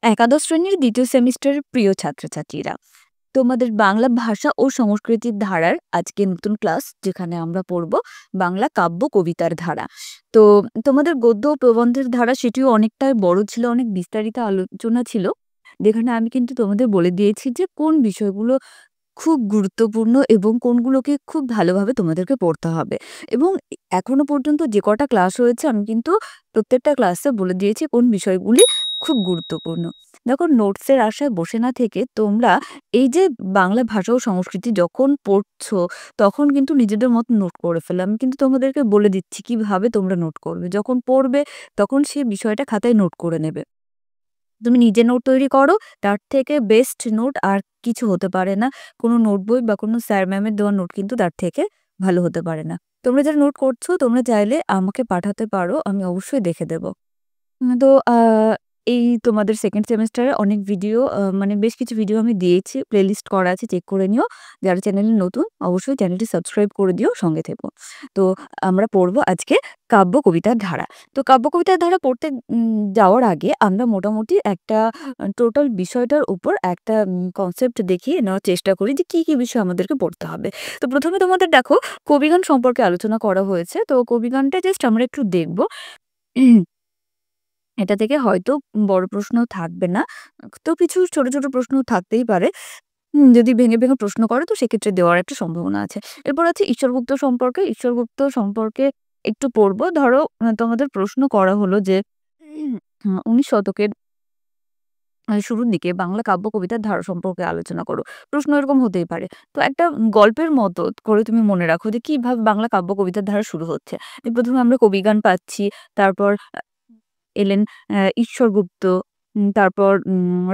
একাদশ শ্রেণীর দ্বিতীয় সেমিস্টারের প্রিয় ছাত্রছাত্রীরা, তোমাদের বাংলা ভাষা ও সংস্কৃতির ধারার আজকে নতুন ক্লাস, যেখানে আমরা পড়ব বাংলা কাব্য কবিতার ধারা। তো তোমাদের গদ্য ও প্রবন্ধের ধারা সেটিও অনেকটাই বড় ছিল, অনেক বিস্তারিত আলোচনা ছিল, যেখানে আমি কিন্তু তোমাদের বলে দিয়েছি যে কোন বিষয়গুলো খুব গুরুত্বপূর্ণ এবং কোনগুলোকে খুব ভালোভাবে তোমাদেরকে পড়তে হবে। এবং এখনো পর্যন্ত যে কটা ক্লাস হয়েছে আমি কিন্তু প্রত্যেকটা ক্লাসে বলে দিয়েছি কোন বিষয়গুলি খুব গুরুত্বপূর্ণ। দেখো, নোটসের আশায় বসে না থেকে তোমরা এই যে বাংলা ভাষা ও সংস্কৃতি যখন পড়ছো তখন কিন্তু নিজেদের মতো নোট করে ফেলো। আমি কিন্তু তোমাদেরকে বলে দিচ্ছি কিভাবে তোমরা নোট করবে। যখন পড়বে তখন সেই বিষয়টা খাতায় নোট করে নেবে। তুমি নিজে নোট তৈরি করো, তার থেকে বেস্ট নোট আর কিছু হতে পারে না। কোনো নোট বই বা কোনো স্যার ম্যামের দেওয়া নোট কিন্তু তার থেকে ভালো হতে পারে না। তোমরা যারা নোট করছো তোমরা চাইলে আমাকে পাঠাতে পারো, আমি অবশ্যই দেখে দেব। তো এই তোমাদের সেকেন্ড সেমেস্টারে অনেক ভিডিও, মানে বেশ কিছু ভিডিও আমি দিয়েছি, প্লেলিস্ট করা আছে, চেক করে নিও। যারা চ্যানেলে নতুন অবশ্যই চ্যানেলটি সাবস্ক্রাইব করে দিও, সঙ্গে থেকো। তো আমরা পড়বো আজকে কাব্য কবিতার ধারা। তো কাব্য কবিতার ধারা পড়তে যাওয়ার আগে আমরা মোটামুটি একটা টোটাল বিষয়টার উপর একটা কনসেপ্ট দেখিয়ে নেওয়ার চেষ্টা করি যে কি কি বিষয় আমাদেরকে পড়তে হবে। তো প্রথমে তোমাদের দেখো কবিগান সম্পর্কে আলোচনা করা হয়েছে। তো কবিগানটা জাস্ট আমরা একটু দেখবো। এটা থেকে হয়তো বড় প্রশ্ন থাকবে না। তো কিছু ছোট, ছোট প্রশ্ন থাকতেই পারে। যদি ভেঙে, ভেঙে প্রশ্ন করে তো সেক্ষেত্রে দেওয়ার একটা সম্ভাবনা আছে। এরপর আছে ঈশ্বরগুপ্ত সম্পর্কে। ঈশ্বরগুপ্ত সম্পর্কে একটু পড়বো। ধরো তোমাদের প্রশ্ন করা হলো যে ১৯ শতকের শুরুর দিকে বাংলা কাব্য কবিতার ধারা সম্পর্কে আলোচনা করো। প্রশ্ন এরকম হতেই পারে। তো একটা গল্পের মতো করে তুমি মনে রাখো যে কিভাবে বাংলা কাব্য কবিতার ধারা শুরু হচ্ছে। যে প্রথমে আমরা কবিগান পাচ্ছি, তারপর এলেন ঈশ্বর গুপ্ত, তারপর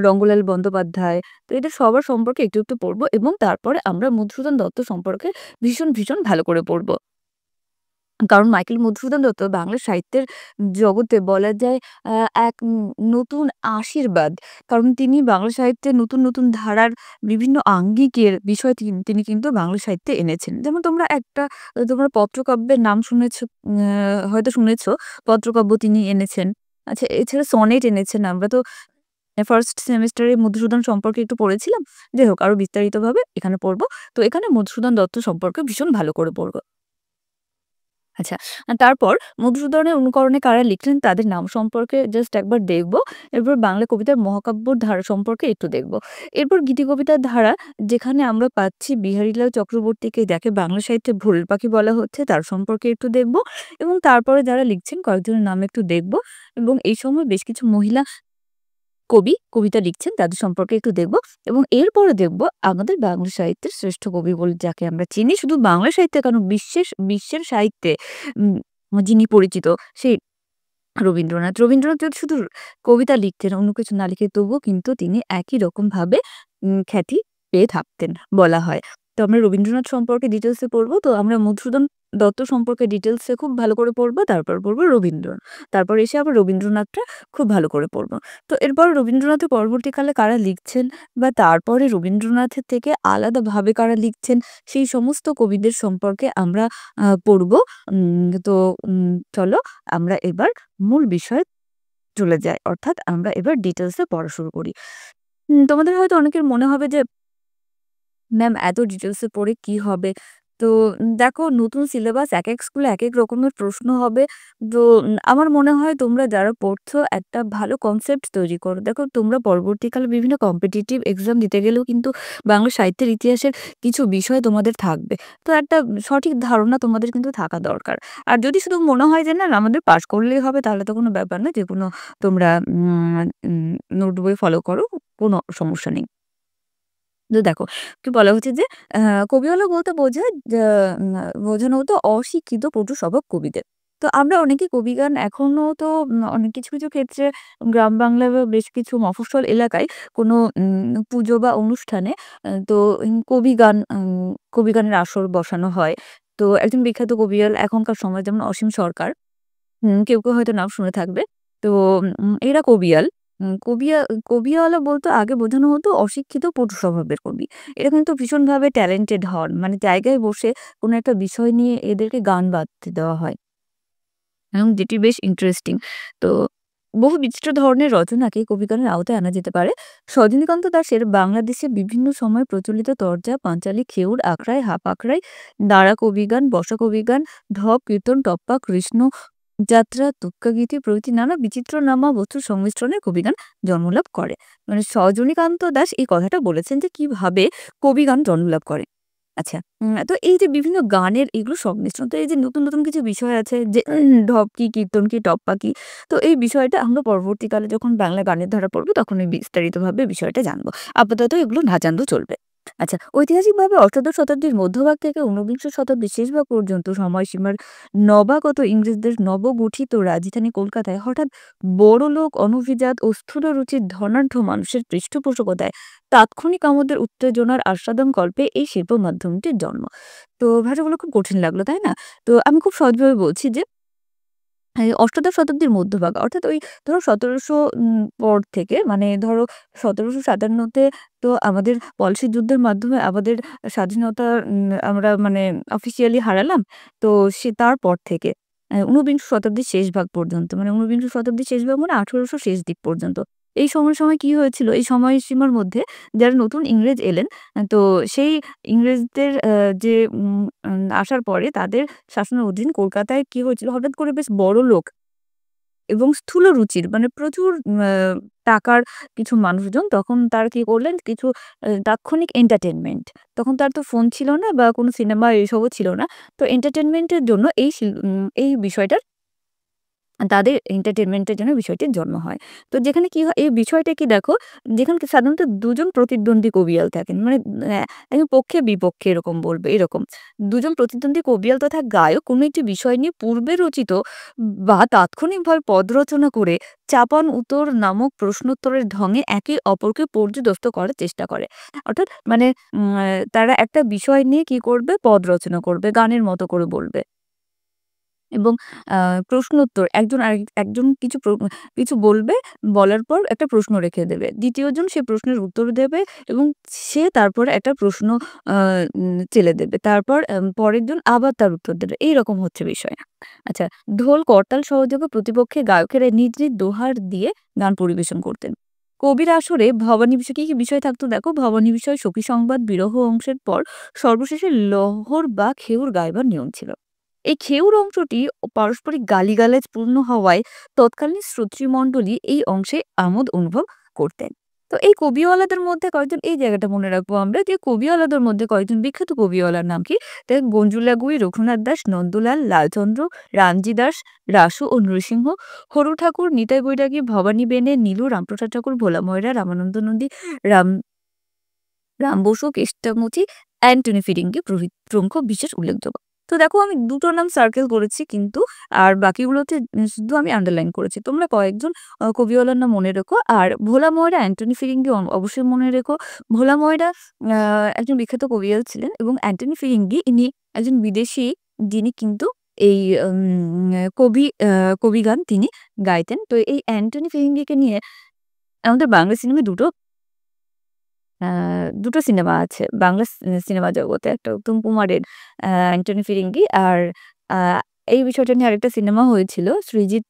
রঙ্গলাল বন্দ্যোপাধ্যায়। তো এদের সবার সম্পর্কে একটু, একটু পড়বো এবং তারপরে আমরা মধুসূদন দত্ত সম্পর্কে ভীষণ, ভীষণ ভালো করে পড়বো। কারণ মাইকেল মধুসূদন দত্ত বাংলা সাহিত্যের জগতে বলা যায় আ এক নতুন আশীর্বাদ। কারণ তিনি বাংলা সাহিত্যে নতুন, নতুন ধারার বিভিন্ন আঙ্গিকের বিষয় তিনি কিন্তু বাংলা সাহিত্যে এনেছেন। যেমন তোমরা পত্রকাব্যের নাম শুনেছ, হয়তো শুনেছ। পত্রকাব্য তিনি এনেছেন। আচ্ছা, এছাড়া সনেট এনেছেন। আমরা তো ফার্স্ট সেমেস্টারে মধুসূদন সম্পর্কে একটু পড়েছিলাম। যাই হোক, আরো বিস্তারিতভাবে এখানে পড়ব। তো এখানে মধুসূদন দত্ত সম্পর্কে ভীষণ ভালো করে পড়ব। আচ্ছা, তারপর মধুসূদনের অনুকরণে কারা লিখলেন তাদের নাম সম্পর্কে জাস্ট একবার দেখব। এরপর বাংলা কবিতার মহাকাব্যর ধারা সম্পর্কে একটু দেখব। এরপর গীতিকবিতার ধারা, যেখানে আমরা পাচ্ছি বিহারীলাল চক্রবর্তীকে, যাকে বাংলা সাহিত্যে ভোরের পাখি বলা হচ্ছে, তার সম্পর্কে একটু দেখব। এবং তারপরে যারা লিখছেন কয়েকজনের নাম একটু দেখব। এবং এই সময় বেশ কিছু মহিলা কবি কবিতা লিখছেন তাদের সম্পর্কে একটু দেখব। এবং এরপরে দেখব আমাদের বাংলা সাহিত্যের শ্রেষ্ঠ কবি বলে যাকে আমরা চিনি, শুধু বাংলা সাহিত্যে কেন বিশ্বের সাহিত্যে যিনি পরিচিত, সেই রবীন্দ্রনাথ। রবীন্দ্রনাথ যদি শুধু কবিতা লিখতেন, অন্য কিছু না লিখে, তবুও কিন্তু তিনি একই রকম ভাবে খ্যাতি পেয়ে থাকতেন বলা হয়। তো আমরা রবীন্দ্রনাথ সম্পর্কে ডিটেলসে পড়বো। তো আমরা মধুসূদন দত্ত সম্পর্কে ডিটেলসে খুব ভালো করে পড়বো, তারপর পড়বো রবীন্দ্রনাথ, তারপর এসে আবার রবীন্দ্রনাথটা খুব ভালো করে পড়বো। তো এরপর রবীন্দ্রনাথের পরবর্তীকালে কারা লিখছেন বা তারপরে রবীন্দ্রনাথের থেকে আলাদাভাবে কারা লিখছেন, সেই সমস্ত কবিদের সম্পর্কে আমরা পড়বো। তো চলো আমরা এবার মূল বিষয়ে চলে যাই। অর্থাৎ আমরা এবার ডিটেইলসে পড়া শুরু করি। তোমাদের হয়তো অনেকের মনে হবে যে ম্যাম এত ডিটেইলসে পড়ে কি হবে? তো দেখো, নতুন সিলেবাস, একেক স্কুলে একেক রকমের প্রশ্ন হবে। তো আমার মনে হয় তোমরা যারা পড়ছো একটা ভালো কনসেপ্ট তৈরি করো। দেখো, তোমরা পরবর্তীকালে বিভিন্ন কম্পিটিটিভ এক্সাম দিতে গেলেও কিন্তু বাংলা সাহিত্যের ইতিহাসের কিছু বিষয় তোমাদের থাকবে। তো একটা সঠিক ধারণা তোমাদের কিন্তু থাকা দরকার। আর যদি শুধু মনে হয় যে না আমাদের পাস করলেই হবে, তাহলে তো কোনো ব্যাপার না। যেকোনো তোমরা নোট বই ফলো করো, কোনো সমস্যা নেই। তো দেখো, কি বলা হচ্ছে যে কবিওয়ালা বলতে বোঝায় বোঝানো হতো অশিক্ষিত পটু স্বভাব কবিদের। তো আমরা অনেকে কবিগান এখনো তো অনেক কিছু, কিছু ক্ষেত্রে গ্রাম বাংলায় বা বেশ কিছু মফস্বল এলাকায় কোনো পুজো বা অনুষ্ঠানে তো কবিগানের আসর বসানো হয়। তো একজন বিখ্যাত কবিয়াল এখনকার সময় যেমন অসীম সরকার, কেউ, কেউ হয়তো নাম শুনে থাকবে। তো এরা কবিয়াল। কবিয়ালা বলতে আগে বোঝানো হতো অশিক্ষিত পটু স্বভাবের কবি। এরা কিন্তু ভীষণভাবে ট্যালেন্টেড হন। মানে জায়গায় বসে কোনো একটা বিষয় নিয়ে এদেরকে গান বাজতে দেওয়া হয় এবং যেটি বেশ ইন্টারেস্টিং। তো বহু বিচিত্র ধরনের রচনাকে কবিগানের আওতায় আনা যেতে পারে। সজনীকান্ত দাশের বাংলাদেশে বিভিন্ন সময় প্রচলিত তরজা, পাঞ্চালী, খেউর, আখড়াই, হাপ আখড়াই, দাঁড়া কবিগান, বসা কবিগান, ঢপ, কীর্তন, টপ্পা, কৃষ্ণ যাত্রা, তুক্কাগীতি প্রভৃতি নানা বিচিত্র নামা বস্তুর সংমিশ্রণে কবিগান জন্মলাভ করে। মানে সজনীকান্ত দাশ এই কথাটা বলেছেন যে কিভাবে কবিগান জন্মলাভ করে। আচ্ছা, তো এই যে বিভিন্ন গানের এগুলো সংমিশ্রণ, তো এই যে নতুন, নতুন কিছু বিষয় আছে যে ঢপ কি, কীর্তন কি, টপ্পা কি? তো এই বিষয়টা আমরা পরবর্তীকালে যখন বাংলা গানের ধারা পড়ব তখন এই বিস্তারিতভাবে বিষয়টা জানব। আপাতত এগুলো না জানলেও চলবে। আচ্ছা, ঐতিহাসিকভাবে অষ্টাদশ শতাব্দীর মধ্যভাগ থেকে ঊনবিংশ শতাব্দীর শেষভাগ পর্যন্ত সময়সীমার নবাগত ইংরেজদের নবগঠিত রাজধানী কলকাতায় হঠাৎ বড়লোক, অনভিজাত ও স্থূলরুচির ধনাঢ্য মানুষের পৃষ্ঠপোষকতায় তাৎক্ষণিক আমাদের উত্তেজনার আস্বাদন কল্পে এই শিল্প মাধ্যমটির জন্ম। তো ভাষাগুলো খুব কঠিন লাগলো, তাই না? তো আমি খুব সহজভাবে বলছি যে এই অষ্টাদশ শতাব্দীর মধ্যভাগ অর্থাৎ ওই ধরো ১৭০০ পর থেকে মানে ধরো ১৭৫৭ তে তো আমাদের পলাশী যুদ্ধের মাধ্যমে আমাদের স্বাধীনতা আমরা মানে অফিসিয়ালি হারালাম। তো তারপর থেকে ঊনবিংশ শতাব্দীর শেষ ভাগ পর্যন্ত মানে ঊনবিংশ শতাব্দীর শেষ ভাগ মানে ১৮০০ শেষ দিক পর্যন্ত। এই সময় কি হয়েছিল? এই সময়সীমার মধ্যে যারা নতুন ইংরেজ এলেন, তো সেই ইংরেজদের যে আসার পরে তাদের শাসনের অধীন কলকাতায় কি হয়েছিল? হঠাৎ করে বেশ বড়লোক এবং স্থূল রুচির মানে প্রচুর টাকার কিছু মানুষজন তখন তারা কি করলেন? কিছু তাৎক্ষণিক এন্টারটেইনমেন্ট। তখন তার তো ফোন ছিল না বা কোনো সিনেমা এসবও ছিল না। তো এন্টারটেইনমেন্ট এর জন্য এই বিষয়টার তাদের এন্টারটেইনমেন্টের জন্য বিষয়টির জন্ম হয়। তো যেখানে কি হয় এই বিষয়টা কি দেখো, যেখানে সাধারণত ২ জন প্রতিদ্বন্দ্বী কবিয়াল থাকেন। মানে একদম পক্ষে বিপক্ষে এরকম বলবে এরকম। ২ জন প্রতিদ্বন্দ্বী কবিয়াল তথা গায়ক কোনো একটি বিষয় নিয়ে পূর্বে রচিত বা তাৎক্ষণিকভাবে পদ রচনা করে চাপান উত্তর নামক প্রশ্নোত্তরের ঢঙে একে অপরকে পর্যুদস্ত করার চেষ্টা করে। অর্থাৎ মানে তারা একটা বিষয় নিয়ে কি করবে? পদ রচনা করবে, গানের মতো করে বলবে। এবং আ প্রশ্নোত্তর একজন কিছু বলবে, বলার পর একটা প্রশ্ন রেখে দেবে। ২য় জন সে প্রশ্নের উত্তর দেবে এবং সে তারপরে একটা প্রশ্ন আ চেলে দেবে। তারপর পরের জন আবার তার উত্তর দেবে। এইরকম হচ্ছে বিষয়। আচ্ছা, ঢোল, করতাল সহযোগে প্রতিপক্ষের গায়কেরা নিজ, নিজ দোহার দিয়ে গান পরিবেশন করতেন। কবির আসরে ভবানী বিষয় কি, কি বিষয় থাকতো দেখো? ভবানী বিষয়, সখী সংবাদ, বিরহ অংশের পর সর্বশেষে লহর বা খেউর গাইবার নিয়ম ছিল। এই খেউর অংশটি পারস্পরিক গালিগালাজ পূর্ণ হওয়ায় তৎকালীন শ্রোতৃমণ্ডলী এই অংশে আমোদ অনুভব করতেন। তো এই কবিওয়ালাদের মধ্যে কয়েকজন এই জায়গাটা মনে রাখবো আমরা যে কবিওয়ালাদের মধ্যে কয়েকজন বিখ্যাত কবিওয়ালার নাম কি? গঞ্জুলা গুই, রঘুনাথ দাস, নন্দলাল, লালচন্দ্র, রামজি দাস, রাসু ও নৃসিংহ, হরু ঠাকুর, নিতাই বৈরাগী, ভবানী বেনে, নীলু, রামপ্রসাদ ঠাকুর, ভোলা ময়রা, রামানন্দ নন্দী, রাম রাম বসু, কেষ্টমচি, অ্যান্টনি ফিরিঙ্গি প্রমুখ বিশেষ উল্লেখযোগ্য। তো দেখো আমি ২ টো নাম সার্কেল করেছি কিন্তু আর বাকিগুলোতে শুধু আমি আন্ডারলাইন করেছি। তোমরা কয়েকজন কবিওয়ালার নাম মনে রেখো। আর ভোলা ময়রা, অ্যান্টনি ফিরিঙ্গি অবশ্যই মনে রেখো। ভোলা ময়রা আ একজন বিখ্যাত কবিয়াল ছিলেন এবং অ্যান্টনি ফিরিঙ্গি ইনি একজন বিদেশী যিনি কিন্তু এই কবিগান তিনি গাইতেন। তো এই অ্যান্টনি ফিরিঙ্গিকে নিয়ে আমাদের বাংলা সিনেমায় আ ২ টো সিনেমা আছে। বাংলা সিনেমা জগতে। একটা উত্তম কুমারের 'অ্যান্টনি ফিরিঙ্গি' আর আ এই বিষয়টা নিয়ে আরেকটা সিনেমা হয়েছিল। সৃজিত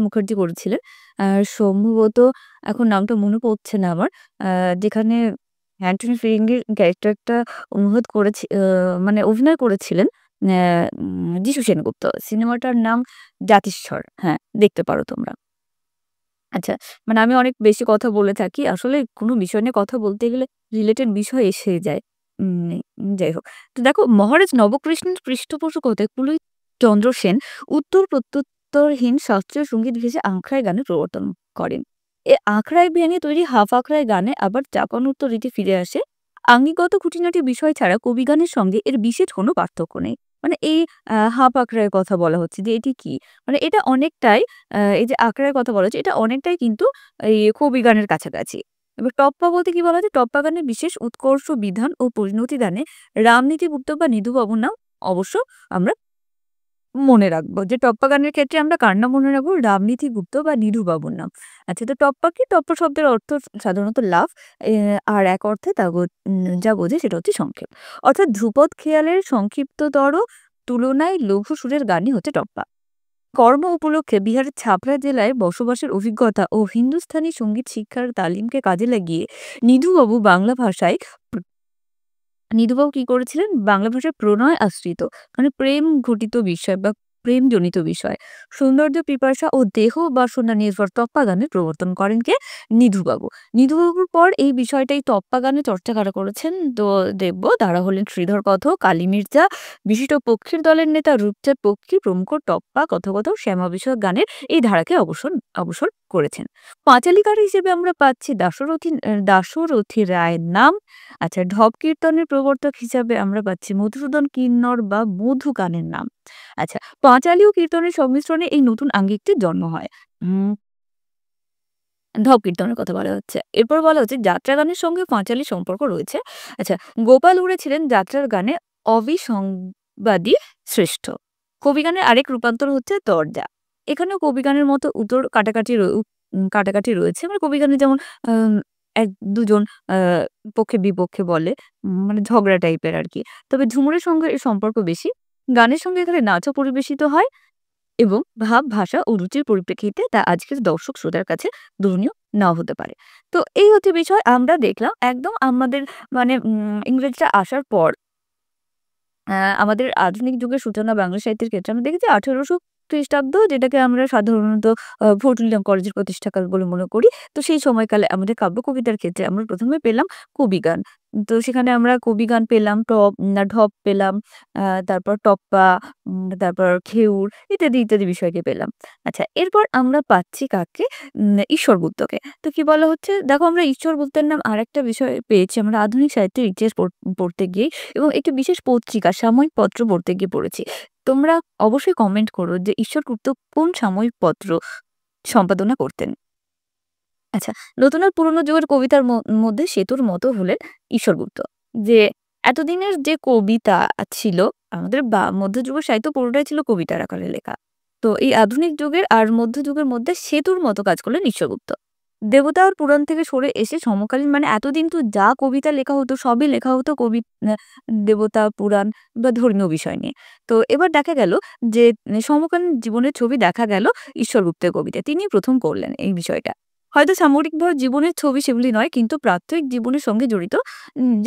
মুখার্জি করেছিলেন। সম্ভবত এখন নামটা মনে পড়ছে না আমার। আ যেখানে অ্যান্টনি ফিরিঙ্গির ক্যারেক্টারটা অনুবাদ মানে অভিনয় করেছিলেন অ্যা যিশু সেনগুপ্ত। সিনেমাটার নাম 'জাতিস্বর'। হ্যাঁ, দেখতে পারো তোমরা। আচ্ছা, মানে আমি অনেক বেশি কথা বলে থাকি। আসলে কোনো বিষয় নিয়ে কথা বলতে গেলে রিলেটেড বিষয় এসেই যায়। উম যাই হোক। তো দেখো মহারাজ নবকৃষ্ণের পৃষ্ঠপোষকতায় কুলই চন্দ্র সেন উত্তর প্রত্যুত্তরহীন শাস্ত্রীয় সঙ্গীত ঘেঁষে আখড়াই গানের প্রবর্তন করেন। আখড়াই ভেঙে তৈরি হাফ আখড়াই গানে আবার চাপানুত্তর রীতি ফিরে আসে। আঙ্গিকগত খুঁটিনাটি বিষয় ছাড়া কবিগানের সঙ্গে এর বিশেষ কোনো পার্থক্য নেই। মানে এই হাফ আখড়াইয়ের কথা বলা হচ্ছে যে এটি কি? মানে এটা অনেকটাই এই যে আখড়ার কথা বলা হচ্ছে, এটা অনেকটাই কিন্তু এই কবি গানের কাছাকাছি। এবার টপ্পা বলতে কি বলা হচ্ছে? টপ্পা গানের বিশেষ উৎকর্ষ বিধান ও পরিণতি দানে রামনীতি গুপ্ত বা নিধু বাবুর নাম অবশ্য আমরা মনে রাখবো। যে টপ্পা গানের ক্ষেত্রে আমরা কার নাম মনে রাখবো? রামনীতি গুপ্ত বা নিধু বাবুর নাম। আচ্ছা, তো টপ্পা কি? টপ্পা শব্দের অর্থ সাধারণত লাফ। আর এক অর্থে যা বোঝে সেটা হচ্ছে সংক্ষেপ। অর্থাৎ ধ্রুপদ খেয়ালের সংক্ষিপ্ততর তুলনায় লঘু সুরের গানই হচ্ছে টপ্পা। কর্ম উপলক্ষে বিহারের ছাপড়া জেলায় বসবাসের অভিজ্ঞতা ও হিন্দুস্তানি সঙ্গীত শিক্ষার তালিমকে কাজে লাগিয়ে নিধুবাবু বাংলা ভাষায় নিধুবাবু কি করেছিলেন? বাংলা ভাষায় প্রণয় আশ্রিত মানে প্রেম ঘটিত বিষয় বা প্রেমজনিত বিষয়, সৌন্দর্য পিপাসা ও দেহ বাসনা নির্ভর তপ্পা গানের প্রবর্তন করেন কে? নিধুবাবু। নিধুবাবুর পর এই বিষয়টাই তপ্পা গানে চর্চা কারা করেছেন? তো দেখব তারা হলেন শ্রীধর কথক, কালী মির্জা, বিশিষ্ট পক্ষীর দলের নেতা রূপচাঁদ পক্ষী প্রমুখ টপ্পা কথকথা শ্যামা বিষয়ক গানের এই ধারাকে অবসর করেছেন। পাঁচালীকার হিসেবে আমরা পাচ্ছি দাশরথী রায়ের নাম। আচ্ছা, ঢপ কীর্তনের প্রবর্তক হিসাবে আমরা পাচ্ছি মধুসূদন কিন্নর বা মধু গানের নাম। আচ্ছা, পাঁচালী ও কীর্তনের সংমিশ্রণে এই নতুন আঙ্গিকটির জন্ম হয়। উম ঢপ কীর্তনের কথা বলা হচ্ছে। এরপর বলা হচ্ছে যাত্রা গানের সঙ্গে পাঁচালীর সম্পর্ক রয়েছে। আচ্ছা, গোপাল উড়ে ছিলেন যাত্রার গানে অবিসংবাদী শ্রেষ্ঠ। কবিগানের আরেক রূপান্তর হচ্ছে দরজা। এখানেও কবিগানের মতো উত্তর কাটাকাটি রয়েছে। মানে কবিগানে যেমন আম ১-২ জন আ পক্ষে বিপক্ষে বলে, মানে ঝগড়া টাইপের আরকি। তবে ঝুমুরের সঙ্গে এর সম্পর্ক বেশি। গানের সঙ্গে এখানে নাচও পরিবেশিত হয় এবং ভাব, ভাষা ও রুচির পরিপ্রেক্ষিতে তা আজকের দর্শক শ্রোতার কাছে গ্রহণীয় নাও হতে পারে। তো এই হচ্ছে বিষয়। আমরা দেখলাম একদম আমাদের মানে ইংরেজরা আসার পর আ আমাদের আধুনিক যুগের সূচনা বাংলা সাহিত্যের ক্ষেত্রে আমরা দেখেছি ১৮০০ খ্রিস্টাব্দ, যেটাকে আমরা সাধারণত ফজলুল কলেজের প্রতিষ্ঠাকাল বলে মনে করি। তো সেই সময়কালে আমাদের কাব্য কবিতার ক্ষেত্রে আমরা ১ম এ পেলাম কবিগান। তো সেখানে আমরা কবিগান পেলাম, ঢপ পেলাম, তারপর টপ্পা, তারপর খেউর ইত্যাদি বিষয়কে পেলাম। আচ্ছা, এরপর আমরা পাচ্ছি কাকে? ঈশ্বর গুপ্তকে। তো কি বলা হচ্ছে? দেখো, আমরা ঈশ্বর গুপ্তের নাম আরেকটা বিষয় পেয়েছি আমরা আধুনিক সাহিত্যের ইতিহাস পড়তে গিয়ে এবং একটি বিশেষ পত্রিকা, সাময়িক পত্র পড়তে গিয়ে পড়েছি। তোমরা অবশ্যই কমেন্ট করো যে ঈশ্বরগুপ্ত কোন সাময়িক পত্র সম্পাদনা করতেন? আচ্ছা, নতুন আর পুরোনো যুগের কবিতার মধ্যে সেতুর মতো হলেন ঈশ্বরগুপ্ত। যে এতদিনের যে কবিতা ছিল, আমাদের মধ্যযুগের সাহিত্য পুরোটাই ছিল কবিতার আকারে লেখা। তো এই আধুনিক যুগের আর মধ্যযুগের মধ্যে সেতুর মতো কাজ করলেন ঈশ্বরগুপ্ত। দেবতা আর পুরাণ থেকে সরে এসে সমকালীন মানে এতদিন তো যা কবিতা লেখা হতো সবই লেখা হতো আ দেবতা, পুরাণ বা ধর্মীয় বিষয় নিয়ে। তো এবার দেখা গেল যে সমকালীন জীবনের ছবি দেখা গেল ঈশ্বরগুপ্তের কবিতায়। তিনিই ১ম করলেন এই বিষয়টা। হয়তো সামরিকভাবে জীবনের ছবি সেগুলি নয়, কিন্তু প্রাত্যহিক জীবনের সঙ্গে জড়িত।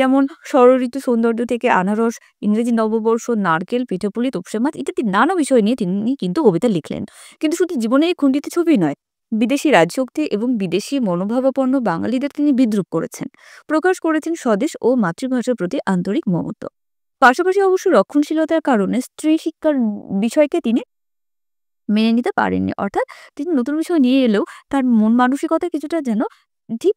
যেমন ষড়ঋতু সৌন্দর্য থেকে আনারস, ইংরেজি নববর্ষ, নারকেল, পিঠেপুলি, তোপসে মাছ ইত্যাদি নানা বিষয় নিয়ে তিনি কিন্তু কবিতা লিখলেন। কিন্তু শুধু জীবনের এই খুঁটিতে ছবি নয়, বিদেশি রাজশক্তি এবং বিদেশি মনোভাবাপন্ন বাঙালিদের তিনি বিদ্রূপ করেছেন। প্রকাশ করেছেন স্বদেশ ও মাতৃভাষার প্রতি আন্তরিক মমত্ব। পাশাপাশি অবশ্য রক্ষণশীলতার কারণে স্ত্রী শিক্ষার বিষয়কে তিনি মেনে নিতে পারেননি। অর্থাৎ তিনি নতুন বিষয় নিয়ে এলেও তার মন মানসিকতা কিছুটা যেন ঠিক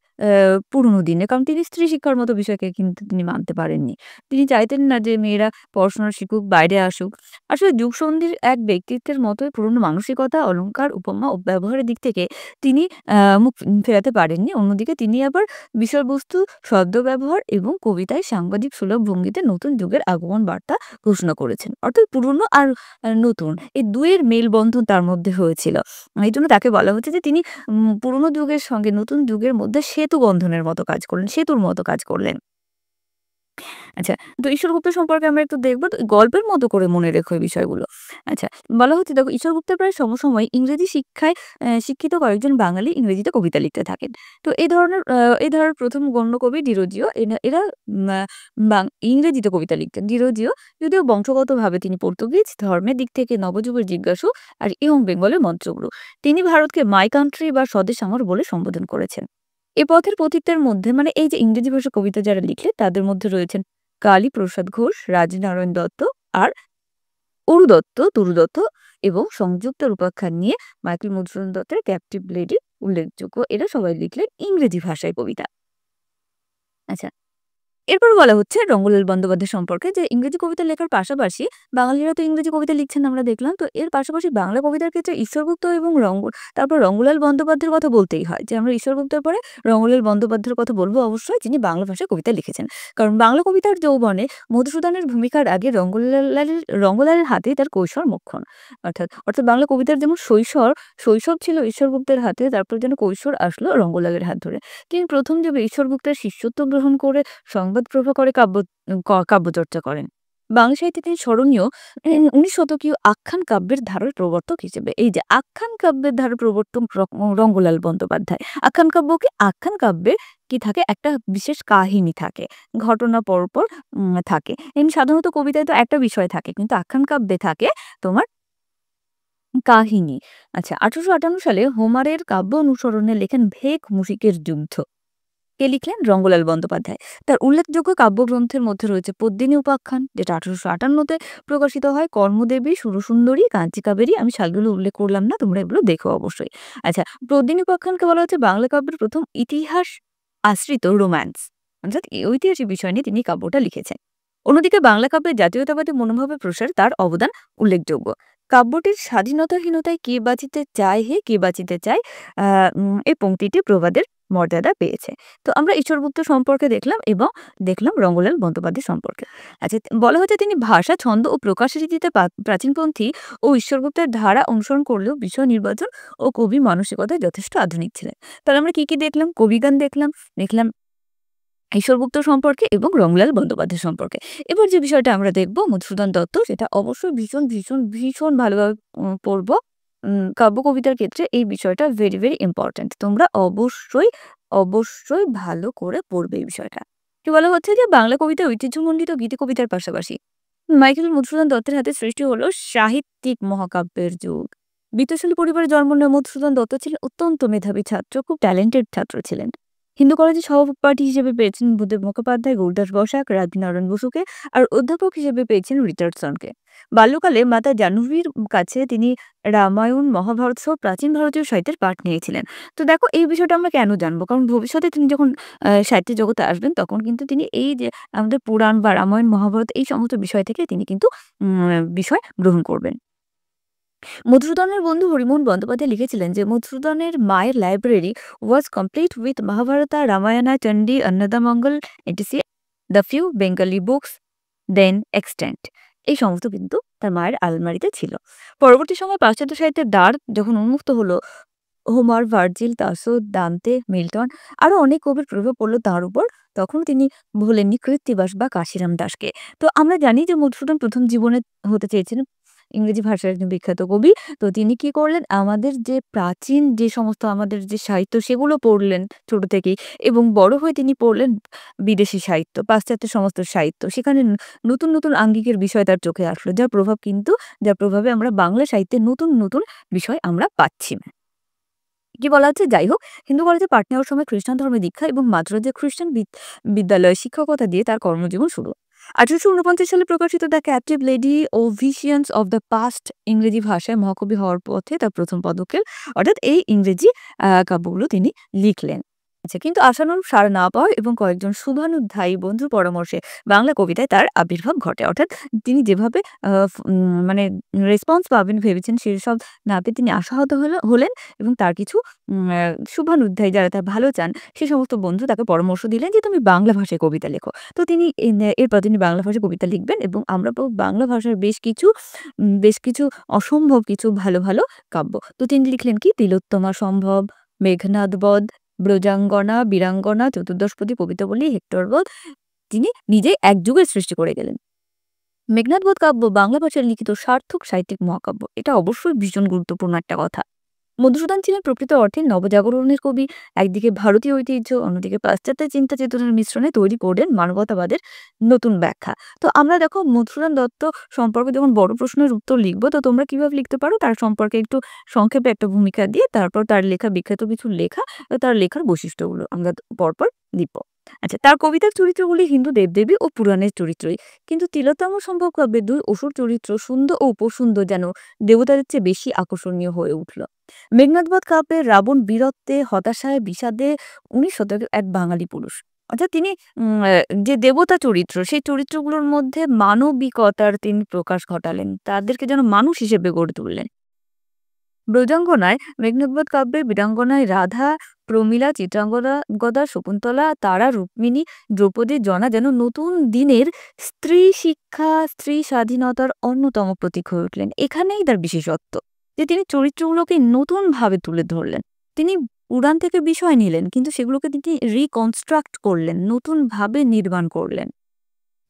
পুরোনো দিনের। কারণ তিনি স্ত্রী শিক্ষার মতো বিষয়কে কিন্তু তিনি মানতে পারেননি। তিনি চাইতেন না যে মেয়েরা পড়াশোনা শিখুক, বাইরে আসুক। আসলে যুগসন্ধির এক ব্যক্তিত্বের মতোই পুরোনো মানসিকতা, অলংকার, উপমা ও ব্যবহারের দিক থেকে তিনি মুখ ফেরাতে পারেননি। অন্যদিকে তিনি আবার বিষয়বস্তু, শব্দ ব্যবহার এবং কবিতায় সাংবাদিক সুলভ ভঙ্গিতে নতুন যুগের আগমন বার্তা ঘোষণা করেছেন। অর্থাৎ পুরোনো আর নতুন এই ২ এর মেলবন্ধন তার মধ্যে হয়েছিল। এইজন্য তাকে বলা হচ্ছে যে তিনি পুরোনো যুগের সঙ্গে নতুন যুগের মধ্যে সেতু বন্ধনের মতো কাজ করলেন, সেতুর মতো কাজ করলেন। আচ্ছা, তো ঈশ্বরগুপ্ত সম্পর্কে আমরা একটু দেখব। তো গল্পের মতো করে মনে রেখো এই বিষয়গুলো। আচ্ছা, বলা হচ্ছে দেখো ঈশ্বরগুপ্তের প্রায় সমসাময়িক ইংরেজি শিক্ষায় শিক্ষিত কয়েকজন বাঙালি ইংরেজিতে কবিতা লিখতে থাকেন। তো এই ধারার ১ম গণ্য কবি ডিরোজিও এরা উম আ বাং ইংরেজিতে কবিতা লিখতেন। ডিরোজিও যদিও বংশগতভাবে তিনি পর্তুগিজ, ধর্মের দিক থেকে নবযুগের জিজ্ঞাসু আর ইয়ং বেঙ্গলের মন্ত্রগুরু। তিনি ভারতকে মাই কান্ট্রি বা স্বদেশ আমার বলে সম্বোধন করেছেন। এ পথের পথিকদের মধ্যে মানে এই যে ইংরেজি ভাষায় কবিতা যারা লিখলেন তাদের মধ্যে রয়েছেন কালীপ্রসাদ ঘোষ, রাজনারায়ণ দত্ত আর তরু দত্ত এবং সংযুক্ত রূপাখ্যান নিয়ে মাইকেল মধুসূদন দত্তের ক্যাপটিভ লেডি উল্লেখযোগ্য। এরা সবাই লিখলেন ইংরেজি ভাষায় কবিতা। আচ্ছা, এরপর বলা হচ্ছে রঙ্গলাল বন্দ্যোপাধ্যায় সম্পর্কে যে ইংরেজি কবিতা লেখার পাশাপাশি বাঙালিরা তো ইংরেজি কবিতা লিখছেন আমরা দেখলাম। তো এর পাশাপাশি বাংলা কবিতার ক্ষেত্রে ঈশ্বরগুপ্ত এবং তারপর রঙ্গলাল বন্দ্যোপাধ্যায়ের কথা বলতেই হয় যে আমরা ঈশ্বরগুপ্তের পরে রঙ্গলাল বন্দ্যোপাধ্যায়ের কথা বলবো অবশ্যই, যিনি বাংলা ভাষায় কবিতা লিখেছেন। কারণ বাংলা কবিতার যৌবনে মধুসূদনের ভূমিকার আগে রঙ্গলালের হাতেই তার কৈশোর মোক্ষণ। অর্থাৎ বাংলা কবিতার যেমন শৈশব ছিল ঈশ্বরগুপ্তের হাতে, তারপর যেন কৈশোর আসলো রঙ্গলালের হাত ধরে। তিনি ১ম যুগে ঈশ্বরগুপ্তের শিষ্যত্ব গ্রহণ করে সংবাদ প্রভাকরে কাব্যচর্চা করেন। বাংলা সাহিত্যে তিনি স্মরণীয় ১৯ শতকীয় আখ্যান কাব্যের ধারার প্রবর্তক হিসেবে। এই যে আখ্যান কাব্যের ধারার প্রবর্তক রঙ্গলাল বন্দ্যোপাধ্যায়। আখ্যান কাব্য কি? আখ্যান কাব্যে কি থাকে? একটা বিশেষ কাহিনী থাকে। ঘটনা পরপর থাকে। এমনি সাধারণত কবিতায় তো একটা বিষয় থাকে। কিন্তু আখ্যান কাব্যে থাকে তোমার কাহিনী। আচ্ছা, ১৮৫৮ সালে হোমারের কাব্য অনুসরণে লেখেন 'ভেক মুশিকের যুদ্ধ'। কে লিখলেন? রঙ্গলাল বন্দ্যোপাধ্যায়। তার উল্লেখযোগ্য কাব্যগ্রন্থের মধ্যে রয়েছে 'পদ্মিনী উপাখ্যান', যেটা ১৮৫৮ তে প্রকাশিত হয়, 'কর্মদেবী', 'সুরসুন্দরী', 'কাঞ্চি কাবেরী'। আমি সালগুলো উল্লেখ করলাম না, তোমরা এগুলো দেখো অবশ্যই। আচ্ছা, 'পদ্মিনী উপাখ্যান'কে বলা হচ্ছে বাংলা কাব্যের প্রথম ইতিহাস আশ্রিত রোম্যান্স। অর্থাৎ ঐতিহাসিক বিষয় নিয়ে তিনি কাব্যটা লিখেছেন। অন্যদিকে বাংলা কাব্যের জাতীয়তাবাদী মনোভাবের প্রসারে তার অবদান উল্লেখযোগ্য। কাব্যটির স্বাধীনতাহীনতায় কে বাঁচিতে চায় হে, কে বাঁচিতে চায়, এই পংক্তিটি প্রবাদের মর্যাদা পেয়েছে। তো আমরা ঈশ্বরগুপ্ত সম্পর্কে দেখলাম এবং দেখলাম রঙ্গলাল বন্দ্যোপাধ্যায় সম্পর্কে। আচ্ছা, বলা হচ্ছে তিনি ভাষা, ছন্দ ও প্রকাশ রীতিতে প্রাচীনপন্থী ও ঈশ্বরগুপ্তের ধারা অনুসরণ করলেও বিষয় নির্বাচন ও কবি মানসিকতায় যথেষ্ট আধুনিক ছিলেন। তাহলে আমরা কি দেখলাম? কবিগান দেখলাম, দেখলাম ঈশ্বরগুপ্ত সম্পর্কে এবং রঙ্গলাল বন্দ্যোপাধ্যায় সম্পর্কে। এবার যে বিষয়টা আমরা দেখব মধুসূদন দত্ত, সেটা অবশ্যই ভীষণ, ভীষণ, ভীষণ ভালোভাবে পড়ব। কাব্য কবিতার ক্ষেত্রে এই বিষয়টা ভেরি, ভেরি ইম্পোর্টেন্ট। তোমরা অবশ্যই, অবশ্যই ভালো করে পড়বে এই বিষয়টা। কি বলা হচ্ছে যে বাংলা কবিতায় ঐতিহ্যমণ্ডিত গীতি কবিতার পাশাপাশি মাইকেল মধুসূদন দত্তের হাতে সৃষ্টি হলো সাহিত্যিক মহাকাব্যের যুগ। বিত্তশালী পরিবারে জন্ম নেওয়া মধুসূদন দত্ত ছিলেন অত্যন্ত মেধাবী ছাত্র, খুব ট্যালেন্টেড ছাত্র ছিলেন। হিন্দু কলেজে সহপাঠী হিসেবে পেয়েছেন বুদ্ধদেব মুখোপাধ্যায়, গৌরদাস বসাক, রাজনারায়ণ বসুকে, আর অধ্যাপক হিসেবে পেয়েছেন রিচার্ডসনকে। বাল্যকালে মাতা জাহ্নবীর কাছে তিনি রামায়ণ, মহাভারত সহ প্রাচীন ভারতীয় সাহিত্যের পাঠ নিয়েছিলেন। তো দেখো এই বিষয়টা আমরা কেন জানবো? কারণ ভবিষ্যতে তিনি যখন সাহিত্যের জগতে আসবেন তখন কিন্তু তিনি এই যে আমাদের পুরাণ বা রামায়ণ, মহাভারত এই সমস্ত বিষয় থেকে তিনি কিন্তু বিষয় গ্রহণ করবেন। মধুসূদনের বন্ধু হরিমোহন বন্দ্যোপাধ্যায় লিখেছিলেন যে মধুসূদনের মায়ের library was complete with Mahabharata, Ramayana, Chandi, Annadamangal, etc, the few Bengali books then extent. এই সমস্ত কিন্তু তার মায়ের আলমারিতে ছিল। পরবর্তী সময় পাশ্চাত্য সাহিত্যের দ্বার যখন উন্মুক্ত হলো, হোমার, ভার্জিল, তাসো, দান্তে, মিল্টন আরো অনেক কবির প্রভাব পড়লো তাঁর উপর। তখন তিনি ভোলেননি কৃত্তিবাস বা কাশিরাম দাসকে। তো আমরা জানি যে মধুসূদন প্রথম জীবনে হতে চেয়েছিলেন ইংরেজি ভাষার একজন বিখ্যাত কবি। তো তিনি কি করলেন? আমাদের যে প্রাচীন যে সমস্ত আমাদের যে সাহিত্য সেগুলো পড়লেন ছোট থেকেই, এবং বড় হয়ে তিনি পড়লেন বিদেশি সাহিত্য, পাশ্চাত্যের সমস্ত সাহিত্য। সেখানে নতুন, নতুন আঙ্গিকের বিষয় তার চোখে আসলো। যার প্রভাবে আমরা বাংলা সাহিত্যে নতুন, নতুন বিষয় আমরা পাচ্ছি। কি বলা হচ্ছে? যাই হোক, হিন্দু কলেজে পাঠ নেওয়ার সময় খ্রিস্টান ধর্মে দীক্ষা এবং মাদ্রাজে খ্রিস্টান বিদ্যালয়ে শিক্ষকতা দিয়ে তার কর্মজীবন শুরু। ১৮৪৯ সালে প্রকাশিত দ্য ক্যাপটিভ লেডি ও ভিশিয়ান্স অব দ্য পাস্ট ইংরেজি ভাষায় মহাকবি হওয়ার পথে তার প্রথম পদক্ষেপ। অর্থাৎ এই ইংরেজি কাব্যগুলো তিনি লিখলেন। আচ্ছা, কিন্তু আশানুরূপ সাড়া না পাওয়া এবং কয়েকজন শুভানুধ্যায়ী বন্ধুর পরামর্শে বাংলা কবিতায় তার আবির্ভাব ঘটে। অর্থাৎ তিনি যেভাবে মানে রেসপন্স পাবেন ভেবেছেন সেসব না পেয়ে তিনি আশাহত হলেন এবং তার কিছু শুভানুধ্যায়ী যারা তার ভালো চান সে সমস্ত বন্ধু তাকে পরামর্শ দিলেন যে তুমি বাংলা ভাষায় কবিতা লেখো। তো তিনি এরপর তিনি বাংলা ভাষায় কবিতা লিখবেন এবং আমরা পাবো বাংলা ভাষার বেশ কিছু অসম্ভব কিছু ভালো, ভালো কাব্য। তো তিনি লিখলেন কি? তিলোত্তমা সম্ভব, মেঘনাদ বধ, ব্রজাঙ্গনা, বীরাঙ্গনা, চতুর্দশপদী, কবিতাবলী, হেক্টর বধ। তিনি নিজেই এক যুগের সৃষ্টি করে গেলেন। মেঘনাদ বধ কাব্য বাংলা ভাষায় লিখিত সার্থক সাহিত্যিক মহাকাব্য। এটা অবশ্যই ভীষণ গুরুত্বপূর্ণ একটা কথা। মধুসূদন ছিলেন প্রকৃত অর্থে নবজাগরণের কবি। একদিকে ভারতীয় ঐতিহ্য, অন্যদিকে পাশ্চাত্যের চিন্তা চেতনার মিশ্রণে তৈরি করলেন মানবতাবাদের নতুন ব্যাখ্যা। তো আমরা দেখো মধুসূদন দত্ত সম্পর্কে যখন বড় প্রশ্নের উত্তর লিখবো তো তোমরা কিভাবে লিখতে পারো তার সম্পর্কে একটু সংক্ষেপে একটা ভূমিকা দিয়ে তারপর তার লেখা বিখ্যাত কিছু লেখা, তার লেখার বৈশিষ্ট্যগুলো আমরা পরপর দিব। আচ্ছা, তার কবিতার চরিত্রগুলি হিন্দু দেবদেবী ও পুরাণের চরিত্রই, কিন্তু তিলোত্তমা সম্ভব কাব্যে দুই অসুর চরিত্র সুন্দর ও উপসুন্দর যেন দেবতাদের চেয়ে বেশি আকর্ষণীয় হয়ে উঠল। মেঘনাদ বধ কাব্যে রাবণ বীরত্বে, হতাশায়, বিষাদে ১৯ শতকের এক বাঙালি পুরুষ। অর্থাৎ তিনি যে দেবতা চরিত্র সেই চরিত্রগুলোর মধ্যে মানবিকতার তিনি প্রকাশ ঘটালেন। তাদেরকে যেন মানুষ হিসেবে গড়ে তুললেন। ব্রজাঙ্গনায় মেঘনাদ বধ কাব্যে বীরাঙ্গনায় রাধা, প্রমীলা, চিত্রাঙ্গদা, শকুন্তলা, তারা, রুক্মিণী, দ্রৌপদী, জনা যেন নতুন দিনের স্ত্রী শিক্ষা, স্ত্রী স্বাধীনতার অন্যতম প্রতীক হয়ে উঠলেন। এখানেই তার বিশেষত্ব যে তিনি চরিত্রগুলোকে নতুন ভাবে তুলে ধরলেন। তিনি পুরাণ থেকে বিষয় নিলেন কিন্তু সেগুলোকে তিনি রিকনস্ট্রাক্ট করলেন, নতুন ভাবে নির্মাণ করলেন।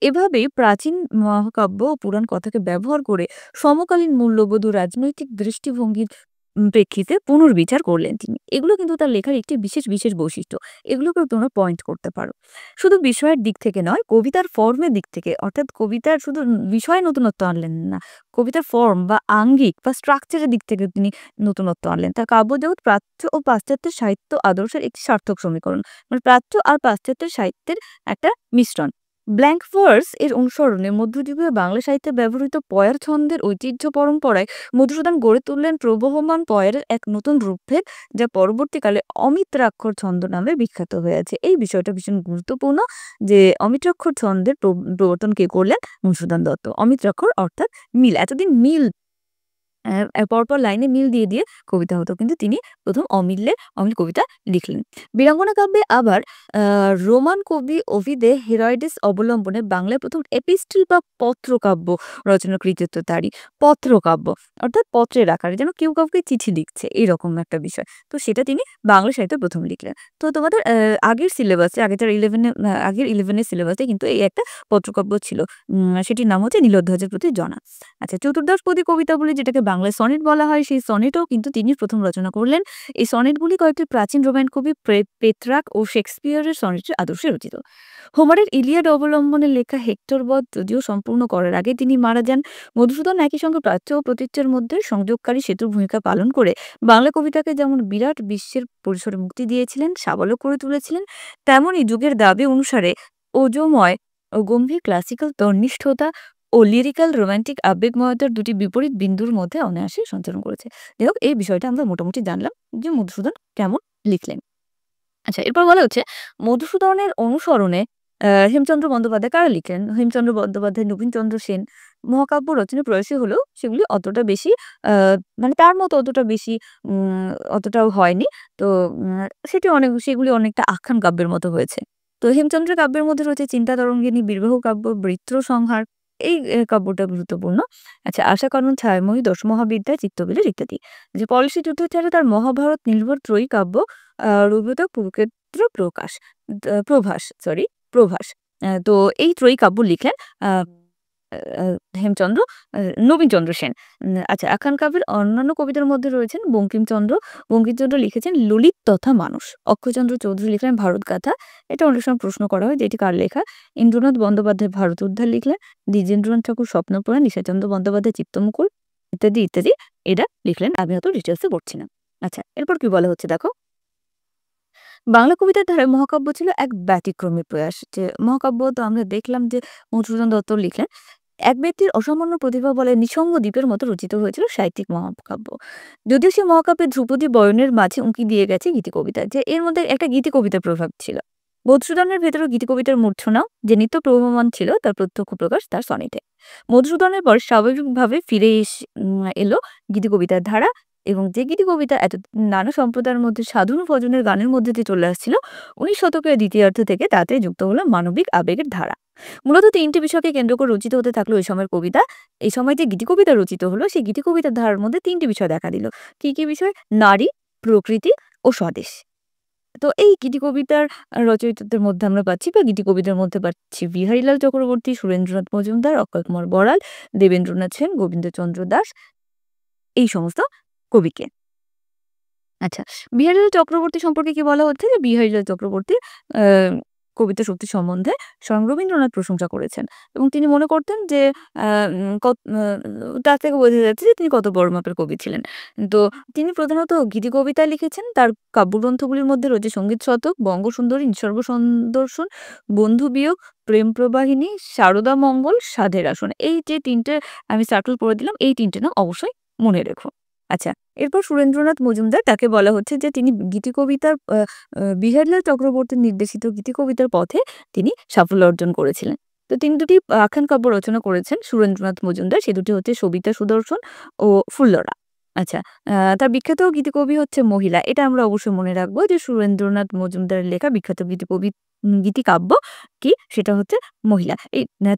এভাবেই প্রাচীন মহাকাব্য ও পুরাণ কথাকে ব্যবহার করে সমকালীন মূল্যবোধ ও রাজনৈতিক দৃষ্টিভঙ্গির প্রেক্ষিতে পুনর্বিচার করলেন তিনি। এগুলো কিন্তু তার লেখার একটি বিশেষ বৈশিষ্ট্য। এগুলোকেও তোমরা পয়েন্ট করতে পারো। শুধু বিষয়ের দিক থেকে নয়, কবিতার ফর্মের দিক থেকে, অর্থাৎ কবিতার শুধু বিষয়ে নতুনত্ব আনলেন না, কবিতার ফর্ম বা আঙ্গিক বা স্ট্রাকচারের দিক থেকে তিনি নতুনত্ব আনলেন। তার কাব্যজগৎ প্রাচ্য ও পাশ্চাত্যের সাহিত্য আদর্শের একটি সার্থক সমীকরণ। মানে প্রাচ্য আর পাশ্চাত্যের সাহিত্যের একটা মিশ্রণ। ব্ল্যাঙ্ক ভার্স এর অনুসরণে মধ্যযুগীয় বাংলা সাহিত্যে ব্যবহৃত পয়ার ছন্দের ঐতিহ্য পরম্পরায় মধুসূদন গড়ে তুললেন প্রবহমান পয়ারের এক নতুন রূপভেদ, যা পরবর্তীকালে অমিত্রাক্ষর ছন্দ নামে বিখ্যাত হয়ে আছে। এই বিষয়টা ভীষণ গুরুত্বপূর্ণ যে অমিত্রাক্ষর ছন্দের প্রবর্তন কে করলেন? মধুসূদন দত্ত। অমিত্রাক্ষর অর্থাৎ মিল। এতদিন মিল পরপর লাইনে মিল দিয়ে কবিতা হতো। কিন্তু তিনি ১ম অমিল কবিতা লিখলেন। বীরাঙ্গনা কাব্যে আবার রোমান কবি ওভিদে হেরয়েডিস অবলম্বনে বাংলায় ১ম এপিস্টল বা পত্রকাব্য রচনার কৃতিত্ব তারই। পত্রকাব্য অর্থাৎ পত্রের আকারে, যেন কেউ কাউকে চিঠি লিখছে, এরকম একটা বিষয়। তো সেটা তিনি বাংলা সাহিত্যে ১ম লিখলেন। তো তোমাদের আগের সিলেবাসে, আগের 11 এর সিলেবাসে কিন্তু এই একটা পত্রকাব্য ছিল। সেটির নাম হচ্ছে নীলোধ্বজের প্রতি জনা। আচ্ছা, চতুর্দশপদী কবিতা বলে যেটাকে বাংলায় সনেট বলা হয়, সেই সনেটও কিন্তু তিনি ১ম রচনা করলেন। এই সনেটগুলি কয়েকটি প্রাচীন রোমান কবি পেত্রাক ও শেক্সপিয়ারের সনেটের আদর্শে রচিত। হোমারের ইলিয়াড অবলম্বনে লেখা হেক্টর বধ যদিও সম্পূর্ণ করার আগে তিনি মারা যান। মধুসূদন একই সঙ্গে প্রাচ্য ও প্রতীচ্যের মধ্যে সংযোগকারী সেতুর ভূমিকা পালন করে বাংলা কবিতাকে যেমন বিরাট বিশ্বের পরিসরে মুক্তি দিয়েছিলেন, সাবালক করে তুলেছিলেন, তেমনি যুগের দাবি অনুসারে ওজময় ও গম্ভীর ক্লাসিক্যাল তন্নিষ্ঠতা ও লিরিক্যাল রোমান্টিক আবেগময়তার দুটি বিপরীত বিন্দুর মধ্যে অনায়াসে সঞ্চালন করেছে। যাই হোক, এই বিষয়টা আমরা মোটামুটি জানলাম যে মধুসূদন কেমন লিখলেন। আচ্ছা, এরপর বলা হচ্ছে মধুসূদনের অনুসরণে হেমচন্দ্র বন্দ্যোপাধ্যায় কারা লিখলেন? হেমচন্দ্র বন্দ্যোপাধ্যায়, নবীনচন্দ্র সেন মহাকাব্য রচনায় প্রয়াসী হলেও সেগুলি অতটা বেশি মানে তার মতো অতটা বেশি অতটাও হয়নি। তো সেগুলি অনেকটা আখ্যান কাব্যের মতো হয়েছে। তো হেমচন্দ্রের কাব্যের মধ্যে রয়েছে চিন্তা তরঙ্গিনী, বিবাহ কাব্য, বৃত্র সংহার, এই কাব্যটা গুরুত্বপূর্ণ। আচ্ছা, আশাকানন, ছায়াময়ী, দশমহাবিদ্যা, চিত্তবিলাস ইত্যাদি। যে পলাশী যুদ্ধ ছাড়া তার মহাভারত নির্ভর ত্রয়ী কাব্য রবীন্দ্রনাথ কুরুক্ষেত্র প্রভাস। তো এই ত্রয়ী কাব্য লিখলেন আ আ হেমচন্দ্র নবীনচন্দ্র সেন। আচ্ছা, আখ্যান কাব্যের অন্যান্য কবিদের মধ্যে রয়েছেন বঙ্কিমচন্দ্র। বঙ্কিমচন্দ্র লিখেছেন ললিত তথা মানুষ। অক্ষয়চন্দ্র চৌধুরী লিখলেন ভারতগাথা। এটা অনেক সময় প্রশ্ন করা হয় যে এটি কার লেখা? ইন্দ্রনাথ বন্দ্যোপাধ্যায় ভারত উদ্ধার লিখলেন। দ্বিজেন্দ্রনাথ ঠাকুর স্বপ্নপুরাণ, ঈশ্বরচন্দ্র বন্দ্যোপাধ্যায় চিত্তমুকুল ইত্যাদি এরা লিখলেন। আমি অত ডিটেইলসে পড়ছি না। আচ্ছা, এরপর কি বলা হচ্ছে দেখো। বাংলা কবিতার ধারায় মহাকাব্য ছিল এক ব্যতিক্রমী প্রয়াস। যে মহাকাব্য তো আমরা দেখলাম যে মধুসূদন দত্ত লিখলেন। এক ব্যক্তির অসামান্য প্রতিভা বলে নিঃসঙ্গ দ্বীপের মতো রচিত হয়েছিল সাহিত্যিক মহাকাব্য। যদিও সে মহাকাব্যের ধ্রুপদী বয়নের মাঝে উঁকি দিয়ে গেছে গীতিকবিতা, যে এর মধ্যে একটা গীতিকবিতার প্রভাব ছিল। মধুসূদনের ভেতরেও গীতিকবিতার মূর্ছনাও যে নিত্য প্রবহমান ছিল, তার প্রত্যক্ষ প্রকাশ তার সনেটে। মধুসূদনের পর স্বাভাবিকভাবে ফিরে এলো গীতিকবিতার ধারা, এবং যে গীতিকবিতা এত নানা সম্প্রদায়ের মধ্যে সাধু ভজনের গানের মধ্যে দিয়ে চলে আসছিল, ১৯ শতকের দ্বিতীয়ার্ধ থেকে তাতে যুক্ত হলো মানবিক আবেগের ধারা। মূলত ৩টি বিষয়কে কেন্দ্র করে রচিত হতে থাকলো এই সময়ের কবিতা। এই সময় যে গীতিকবিতা রচিত হলো, সেই গীতিকবিতার ধারার মধ্যে ৩টি বিষয় দেখা দিল। কি বিষয়? নারী, প্রকৃতি ও স্বদেশ। তো এই গীতিকবিতার রচয়িতাদের মধ্যে আমরা পাচ্ছি, বা গীতিকবিদের মধ্যে পাচ্ছি বিহারীলাল চক্রবর্তী, সুরেন্দ্রনাথ মজুমদার, অক্ষয় কুমার বড়াল, দেবেন্দ্রনাথ সেন, গোবিন্দচন্দ্র দাস, এই সমস্ত কবিকে। আচ্ছা, বিহারীলাল চক্রবর্তী সম্পর্কে কি বলা হচ্ছে? যে বিহারীলাল চক্রবর্তী আ কবিতা শক্তি সম্বন্ধে স্বয়ং রবীন্দ্রনাথ প্রশংসা করেছেন, এবং তিনি মনে করতেন যে আ উম কত তার থেকে বোঝা যাচ্ছে যে তিনি কত বড় মাপের কবি ছিলেন। তো তিনি প্রধানত গীতিকবিতা লিখেছেন। তার কাব্যগ্রন্থগুলির মধ্যে রয়েছে সঙ্গীত শতক, বঙ্গসুন্দরী, নিসর্গ সন্দর্শন, বন্ধু বিয়োগ, প্রেম প্রবাহিনী, সারদা মঙ্গল, সাধের আসন। এই যে ৩টে আমি সার্কেল করে দিলাম, এই ৩টে নাম অবশ্যই মনে রেখো। আচ্ছা, এরপর সুরেন্দ্রনাথ মজুমদার, তাকে বলা হচ্ছে যে তিনি গীতিকবিতার বিহারীলাল চক্রবর্তীর নির্দেশিত গীতিকবিতার পথে তিনি সাফল্য অর্জন করেছিলেন। তো তিনি দুটি আখ্যান কাব্য রচনা করেছেন সুরেন্দ্রনাথ মজুমদার। সে দুটি হচ্ছে সবিতা সুদর্শন ও ফুল্লরা। আচ্ছা, তার বিখ্যাত গীতিকবি হচ্ছে মহিলা। এটা আমরা অবশ্যই মনে রাখবো যে সুরেন্দ্রনাথ মজুমদারের লেখা বিখ্যাত গীতিকাব্য কি? সেটা হচ্ছে মহিলা।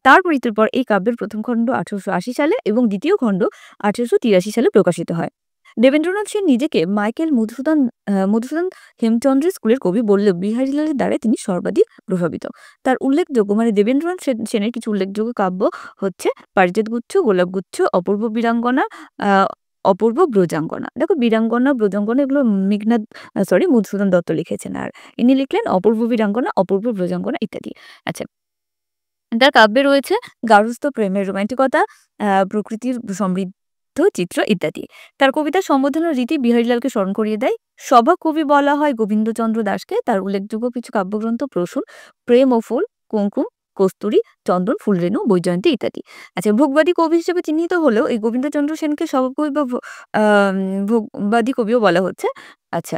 তার মৃত্যুর পর এই কাব্যের প্রথম খণ্ড ১৮৮০ সালে এবং দ্বিতীয় খণ্ড ১৮৮৩ সালে প্রকাশিত হয়। দেবেন্দ্রনাথ সেন নিজেকে মাইকেল মধুসূদন হেমচন্দ্রের স্কুলের কবি বললেও বিহারীলালের দ্বারাই তিনি সর্বাধিক প্রভাবিত। তার উল্লেখযোগ্য দেবেন্দ্রনাথ সেনের কিছু উল্লেখযোগ্য কাব্য হচ্ছে পারিজাতগুচ্ছ, গোলাপগুচ্ছ, অপূর্ব বীরাঙ্গনা, আহ অপূর্ব ব্রজাঙ্গনা। দেখো বীরাঙ্গনা, ব্রজাঙ্গনা এগুলো মেঘনাদ মধুসূদন দত্ত লিখেছেন। আর ইনি লিখলেন অপূর্ব বীরাঙ্গনা, অপূর্ব ব্রজাঙ্গনা ইত্যাদি। আচ্ছা, তার কাব্যে রয়েছে গার্হস্থ্য প্রেমের রোমান্টিকতা, প্রকৃতির সমৃদ্ধ চিত্র ইত্যাদি। তার কবিতার সম্বোধনার রীতি বিহারীলালকে স্মরণ করিয়ে দেয়। সভা কবি বলা হয় গোবিন্দচন্দ্র দাশকে। তার উল্লেখযোগ্য কিছু কাব্যগ্রন্থ প্রসূন, প্রেম ও ফুল, কুমকুম, কস্তুরী, চন্দন, ফুলরেণু, বৈজয়ন্তী ইত্যাদি। আচ্ছা, ভোগবাদী কবি হিসেবে চিহ্নিত হলেও এই গোবিন্দচন্দ্র সেনকে সভাকবি বা ভোগবাদী কবিও বলা হচ্ছে। আচ্ছা,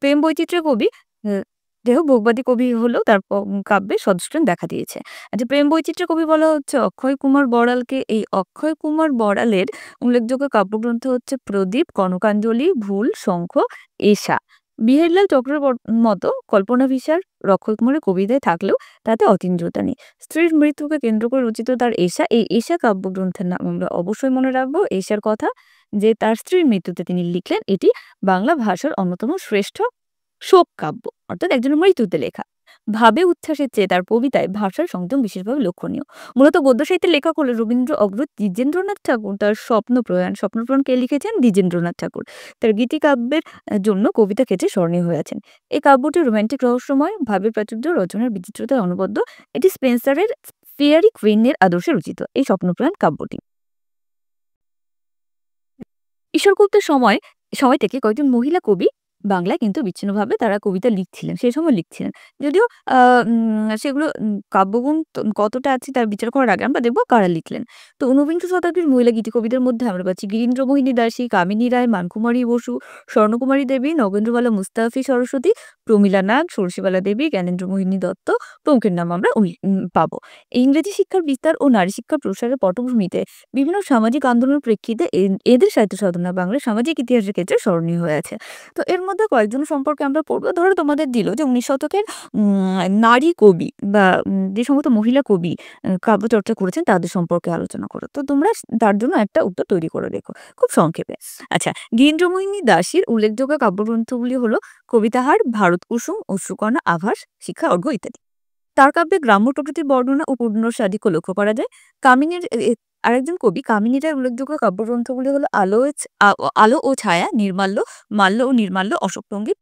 প্রেম বৈচিত্র্যের কবি, দেহ ভোগবাদী কবি হলেও তার কাব্যে সদস্যন দেখা দিয়েছে। আচ্ছা, প্রেম বৈচিত্র্যের কবি বলা হচ্ছে অক্ষয় কুমার বড়ালকে। এই অক্ষয় কুমার বড়ালের উল্লেখযোগ্য কাব্যগ্রন্থ হচ্ছে প্রদীপ, কনকাঞ্জলি, ভুল, শঙ্খ, এষা। বিহারীলাল চক্রের মতো কল্পনাভিসার অক্ষয় কুমারের কবিতায় থাকলেও তাতে অতীন্দ্রতা নেই। স্ত্রীর মৃত্যুকে কেন্দ্র করে রচিত তার এষা, এই এষা কাব্যগ্রন্থের নাম আমরা অবশ্যই মনে রাখবো। এষার কথা, যে তার স্ত্রীর মৃত্যুতে তিনি লিখলেন, এটি বাংলা ভাষার অন্যতম শ্রেষ্ঠ শোক কাব্য, অর্থাৎ একজনের মৃত্যুতে লেখা। ভাবে উচ্ছ্বাসের চেয়ে তার কবিতায় ভাষার সংযম বিশেষভাবে লক্ষণীয়। মূলত গদ্য সাহিত্যের লেখক হলো রবীন্দ্র অগ্রজ দ্বিজেন্দ্রনাথ ঠাকুর। তার স্বপ্নপ্রয়াণ কে লিখেছেন? দ্বিজেন্দ্রনাথ ঠাকুর। তার গীতিকাব্যের জন্য কবিতা ক্ষেত্রে স্মরণীয় হয়ে আছেন। এই কাব্যটি রোমান্টিক রহস্যময়, ভাবের প্রাচুর্য, রচনার বিচিত্রতায় অনবদ্য। এটি স্পেন্সারের ফেয়ারি কুইনের আদর্শে রচিত এই স্বপ্নপ্রয়াণ কাব্যটি। ঈশ্বরগুপ্তের সময় থেকে কয়েকজন মহিলা কবি বাংলায় কিন্তু বিচ্ছিন্নভাবে তারা কবিতা লিখছিলেন, সেই সময় লিখছিলেন। যদিও সেগুলো কাব্যগুণ কতটা আছে তার বিচার করার আগে আমরা দেখব কারা লিখলেন। তো ঊনবিংশ শতাব্দীর মহিলা গীতিকবিদের মধ্যে আমরা পাচ্ছি গিরীন্দ্রমোহিনী দাসী, কামিনী রায়, মানকুমারী বসু, স্বর্ণকুমারী দেবী, নগেন্দ্রবালা মুস্তাফি সরস্বতী, প্রমীলা নাগ, ষোড়শীবালা দেবী, জ্ঞানেন্দ্রমোহিনী দত্ত প্রমুখের নাম আমরা পাবো। ইংরেজি শিক্ষার বিস্তার ও নারী শিক্ষার প্রসারের পটভূমিতে বিভিন্ন সামাজিক আন্দোলনের প্রেক্ষিতে এদের সাহিত্য সাধনা বাংলার সামাজিক ইতিহাসের ক্ষেত্রে স্মরণীয় হয়ে আছে। তো এর মধ্যে কয়েকজন সম্পর্কে আমরা পড়বো। ধরো তোমাদের দিল যে 19 শতকের নারী কবি বা যে সমস্ত মহিলা কবি কাব্য চর্চা করেছেন তাদের সম্পর্কে আলোচনা করো। তো তোমরা তার জন্য একটা উত্তর তৈরি করে রেখো খুব সংক্ষেপে। আচ্ছা, গিরীন্দ্রমোহিনী দাসীর উল্লেখযোগ্য কাব্যগ্রন্থগুলি হলো কবিতাহার, ভারত কুসুম, অশ্রুকণা, আভাস, শিক্ষা অর্ঘ্য ইত্যাদি। তার কাব্যে গ্রাম্য প্রকৃতির বর্ণনা ও পুনর্সাধিক্য লক্ষ্য করা যায়। কামিনীর আরেকজন কবি কামিনী রায়ের উল্লেখযোগ্য কাব্যগ্রন্থগুলি হলো আলো ও ছায়া, নির্মাল্য, মাল্য ও নির্মাল্য, অশোকটঙ্গী,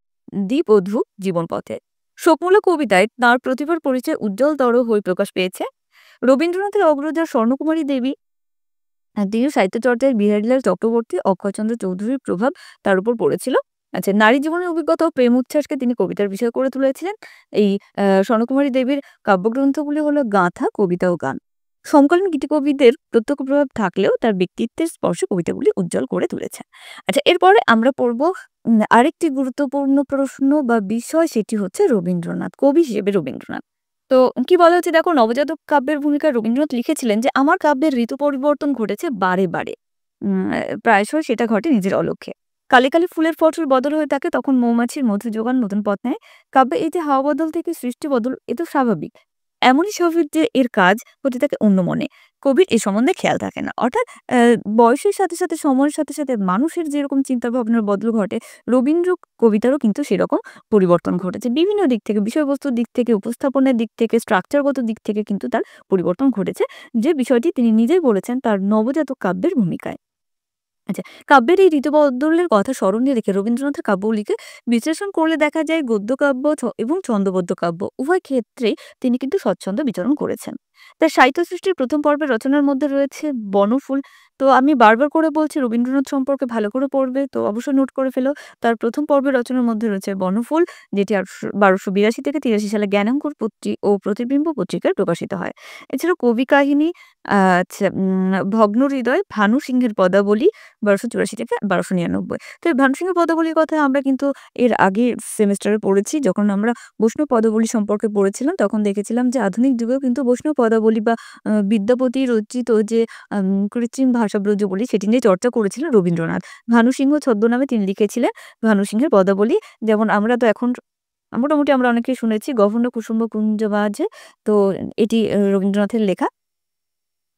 দ্বীপ ও ধ্রুব, জীবনপথে। শোকমূলক কবিতায় তাঁর প্রতিভার পরিচয় উজ্জ্বলতর হয়ে প্রকাশ পেয়েছে। রবীন্দ্রনাথের অগ্রজা স্বর্ণকুমারী দেবী, তিনি সাহিত্য চর্চায় বিহারীলাল চক্রবর্তী, অক্ষয়চন্দ্র চৌধুরীর প্রভাব তার উপর পড়েছিল। আচ্ছা, নারী জীবনের অভিজ্ঞতা ও প্রেম উচ্ছ্বাসকে তিনি কবিতার বিষয় করে তুলেছিলেন। এই স্বর্ণকুমারী দেবীর কাব্যগ্রন্থগুলি হলো গাঁথা, কবিতা ও গান। সমকালীন গীতিকবিদের প্রত্যক্ষ প্রভাব থাকলেও তার ব্যক্তিত্বের স্পর্শে কবিতাগুলি উজ্জ্বল করে তুলেছে। আচ্ছা, এরপরে আমরা পড়ব আরেকটি গুরুত্বপূর্ণ প্রশ্ন বা বিষয়, সেটি হচ্ছে রবীন্দ্রনাথ, কবি হিসেবে রবীন্দ্রনাথ। তো কি বলা হচ্ছে দেখো, নবজাতক কাব্যের ভূমিকায় রবীন্দ্রনাথ লিখেছিলেন যে আমার কাব্যের ঋতু পরিবর্তন ঘটেছে বারে বারে, প্রায়শই সেটা ঘটে নিজের অলক্ষ্যে। কালে কালে ফুলের ফসল বদল হয়ে থাকে, তখন মৌমাছির মধু যোগান নতুন পথ নেয়। কাব্যে এই যে হাওয়া বদল থেকে সৃষ্টি বদল, এ তো স্বাভাবিক। এমনই স্বাভাবিক যে এর কাজ হতে থাকে অন্য মনে। কবির এ সম্বন্ধে খেয়াল থাকে না। অর্থাৎ বয়সের সাথে সাথে, সময়ের সাথে সাথে মানুষের যেরকম চিন্তা ভাবনার বদল ঘটে, রবীন্দ্র কবিতারও কিন্তু সেরকম পরিবর্তন ঘটেছে। বিভিন্ন দিক থেকে, বিষয়বস্তুর দিক থেকে, উপস্থাপনের দিক থেকে, স্ট্রাকচারগত দিক থেকে কিন্তু তার পরিবর্তন ঘটেছে, যে বিষয়টি তিনি নিজেই বলেছেন তার নবজাতক কাব্যের ভূমিকায়। আচ্ছা, কাব্যের এই ঋতুবদলের কথা স্মরণে রেখে রবীন্দ্রনাথের কাব্যগুলিকে বিশ্লেষণ করলে দেখা যায় গদ্য কাব্য এবং ছন্দবদ্ধ কাব্য উভয় ক্ষেত্রেই তিনি কিন্তু স্বচ্ছন্দ বিচরণ করেছেন। তার সাহিত্য সৃষ্টির প্রথম পর্বের রচনার মধ্যে রয়েছে বনফুল। তো আমি বারবার করে বলছি রবীন্দ্রনাথ সম্পর্কে ভালো করে পড়বে, তো অবশ্যই নোট করে ফেলো। তার প্রথম পর্বের রচনার মধ্যে রয়েছে বনফুল, যেটি 1282 থেকে 83 সালে জ্ঞানাঙ্কুর ও প্রতিবিম্ব পত্রিকায় প্রকাশিত হয়। এছাড়াও কবি কাহিনী, আচ্ছা, ভগ্ন হৃদয়, ভানু সিংহের পদাবলী 1284 থেকে 1299। তো এই ভানু সিংহের পদাবলীর কথা আমরা কিন্তু এর আগের সেমেস্টারে পড়েছি। যখন আমরা বৈষ্ণব পদাবলী সম্পর্কে পড়েছিলাম, তখন দেখেছিলাম যে আধুনিক যুগেও কিন্তু বৈষ্ণব পদাবলী বা বিদ্যাপতি রচিত যে কৃত্রিম ভাষাব্রজ বলি, সেটি নিয়ে চর্চা করেছিলেন রবীন্দ্রনাথ। ভানু সিংহ ছদ্মনামে তিনি লিখেছিলেন ভানু সিংহের পদাবলী। যেমন আমরা তো এখন মোটামুটি আমরা অনেকেই শুনেছি গভর্ণ কুসুম্ব কুঞ্জ মাঝে। তো এটি রবীন্দ্রনাথের লেখা।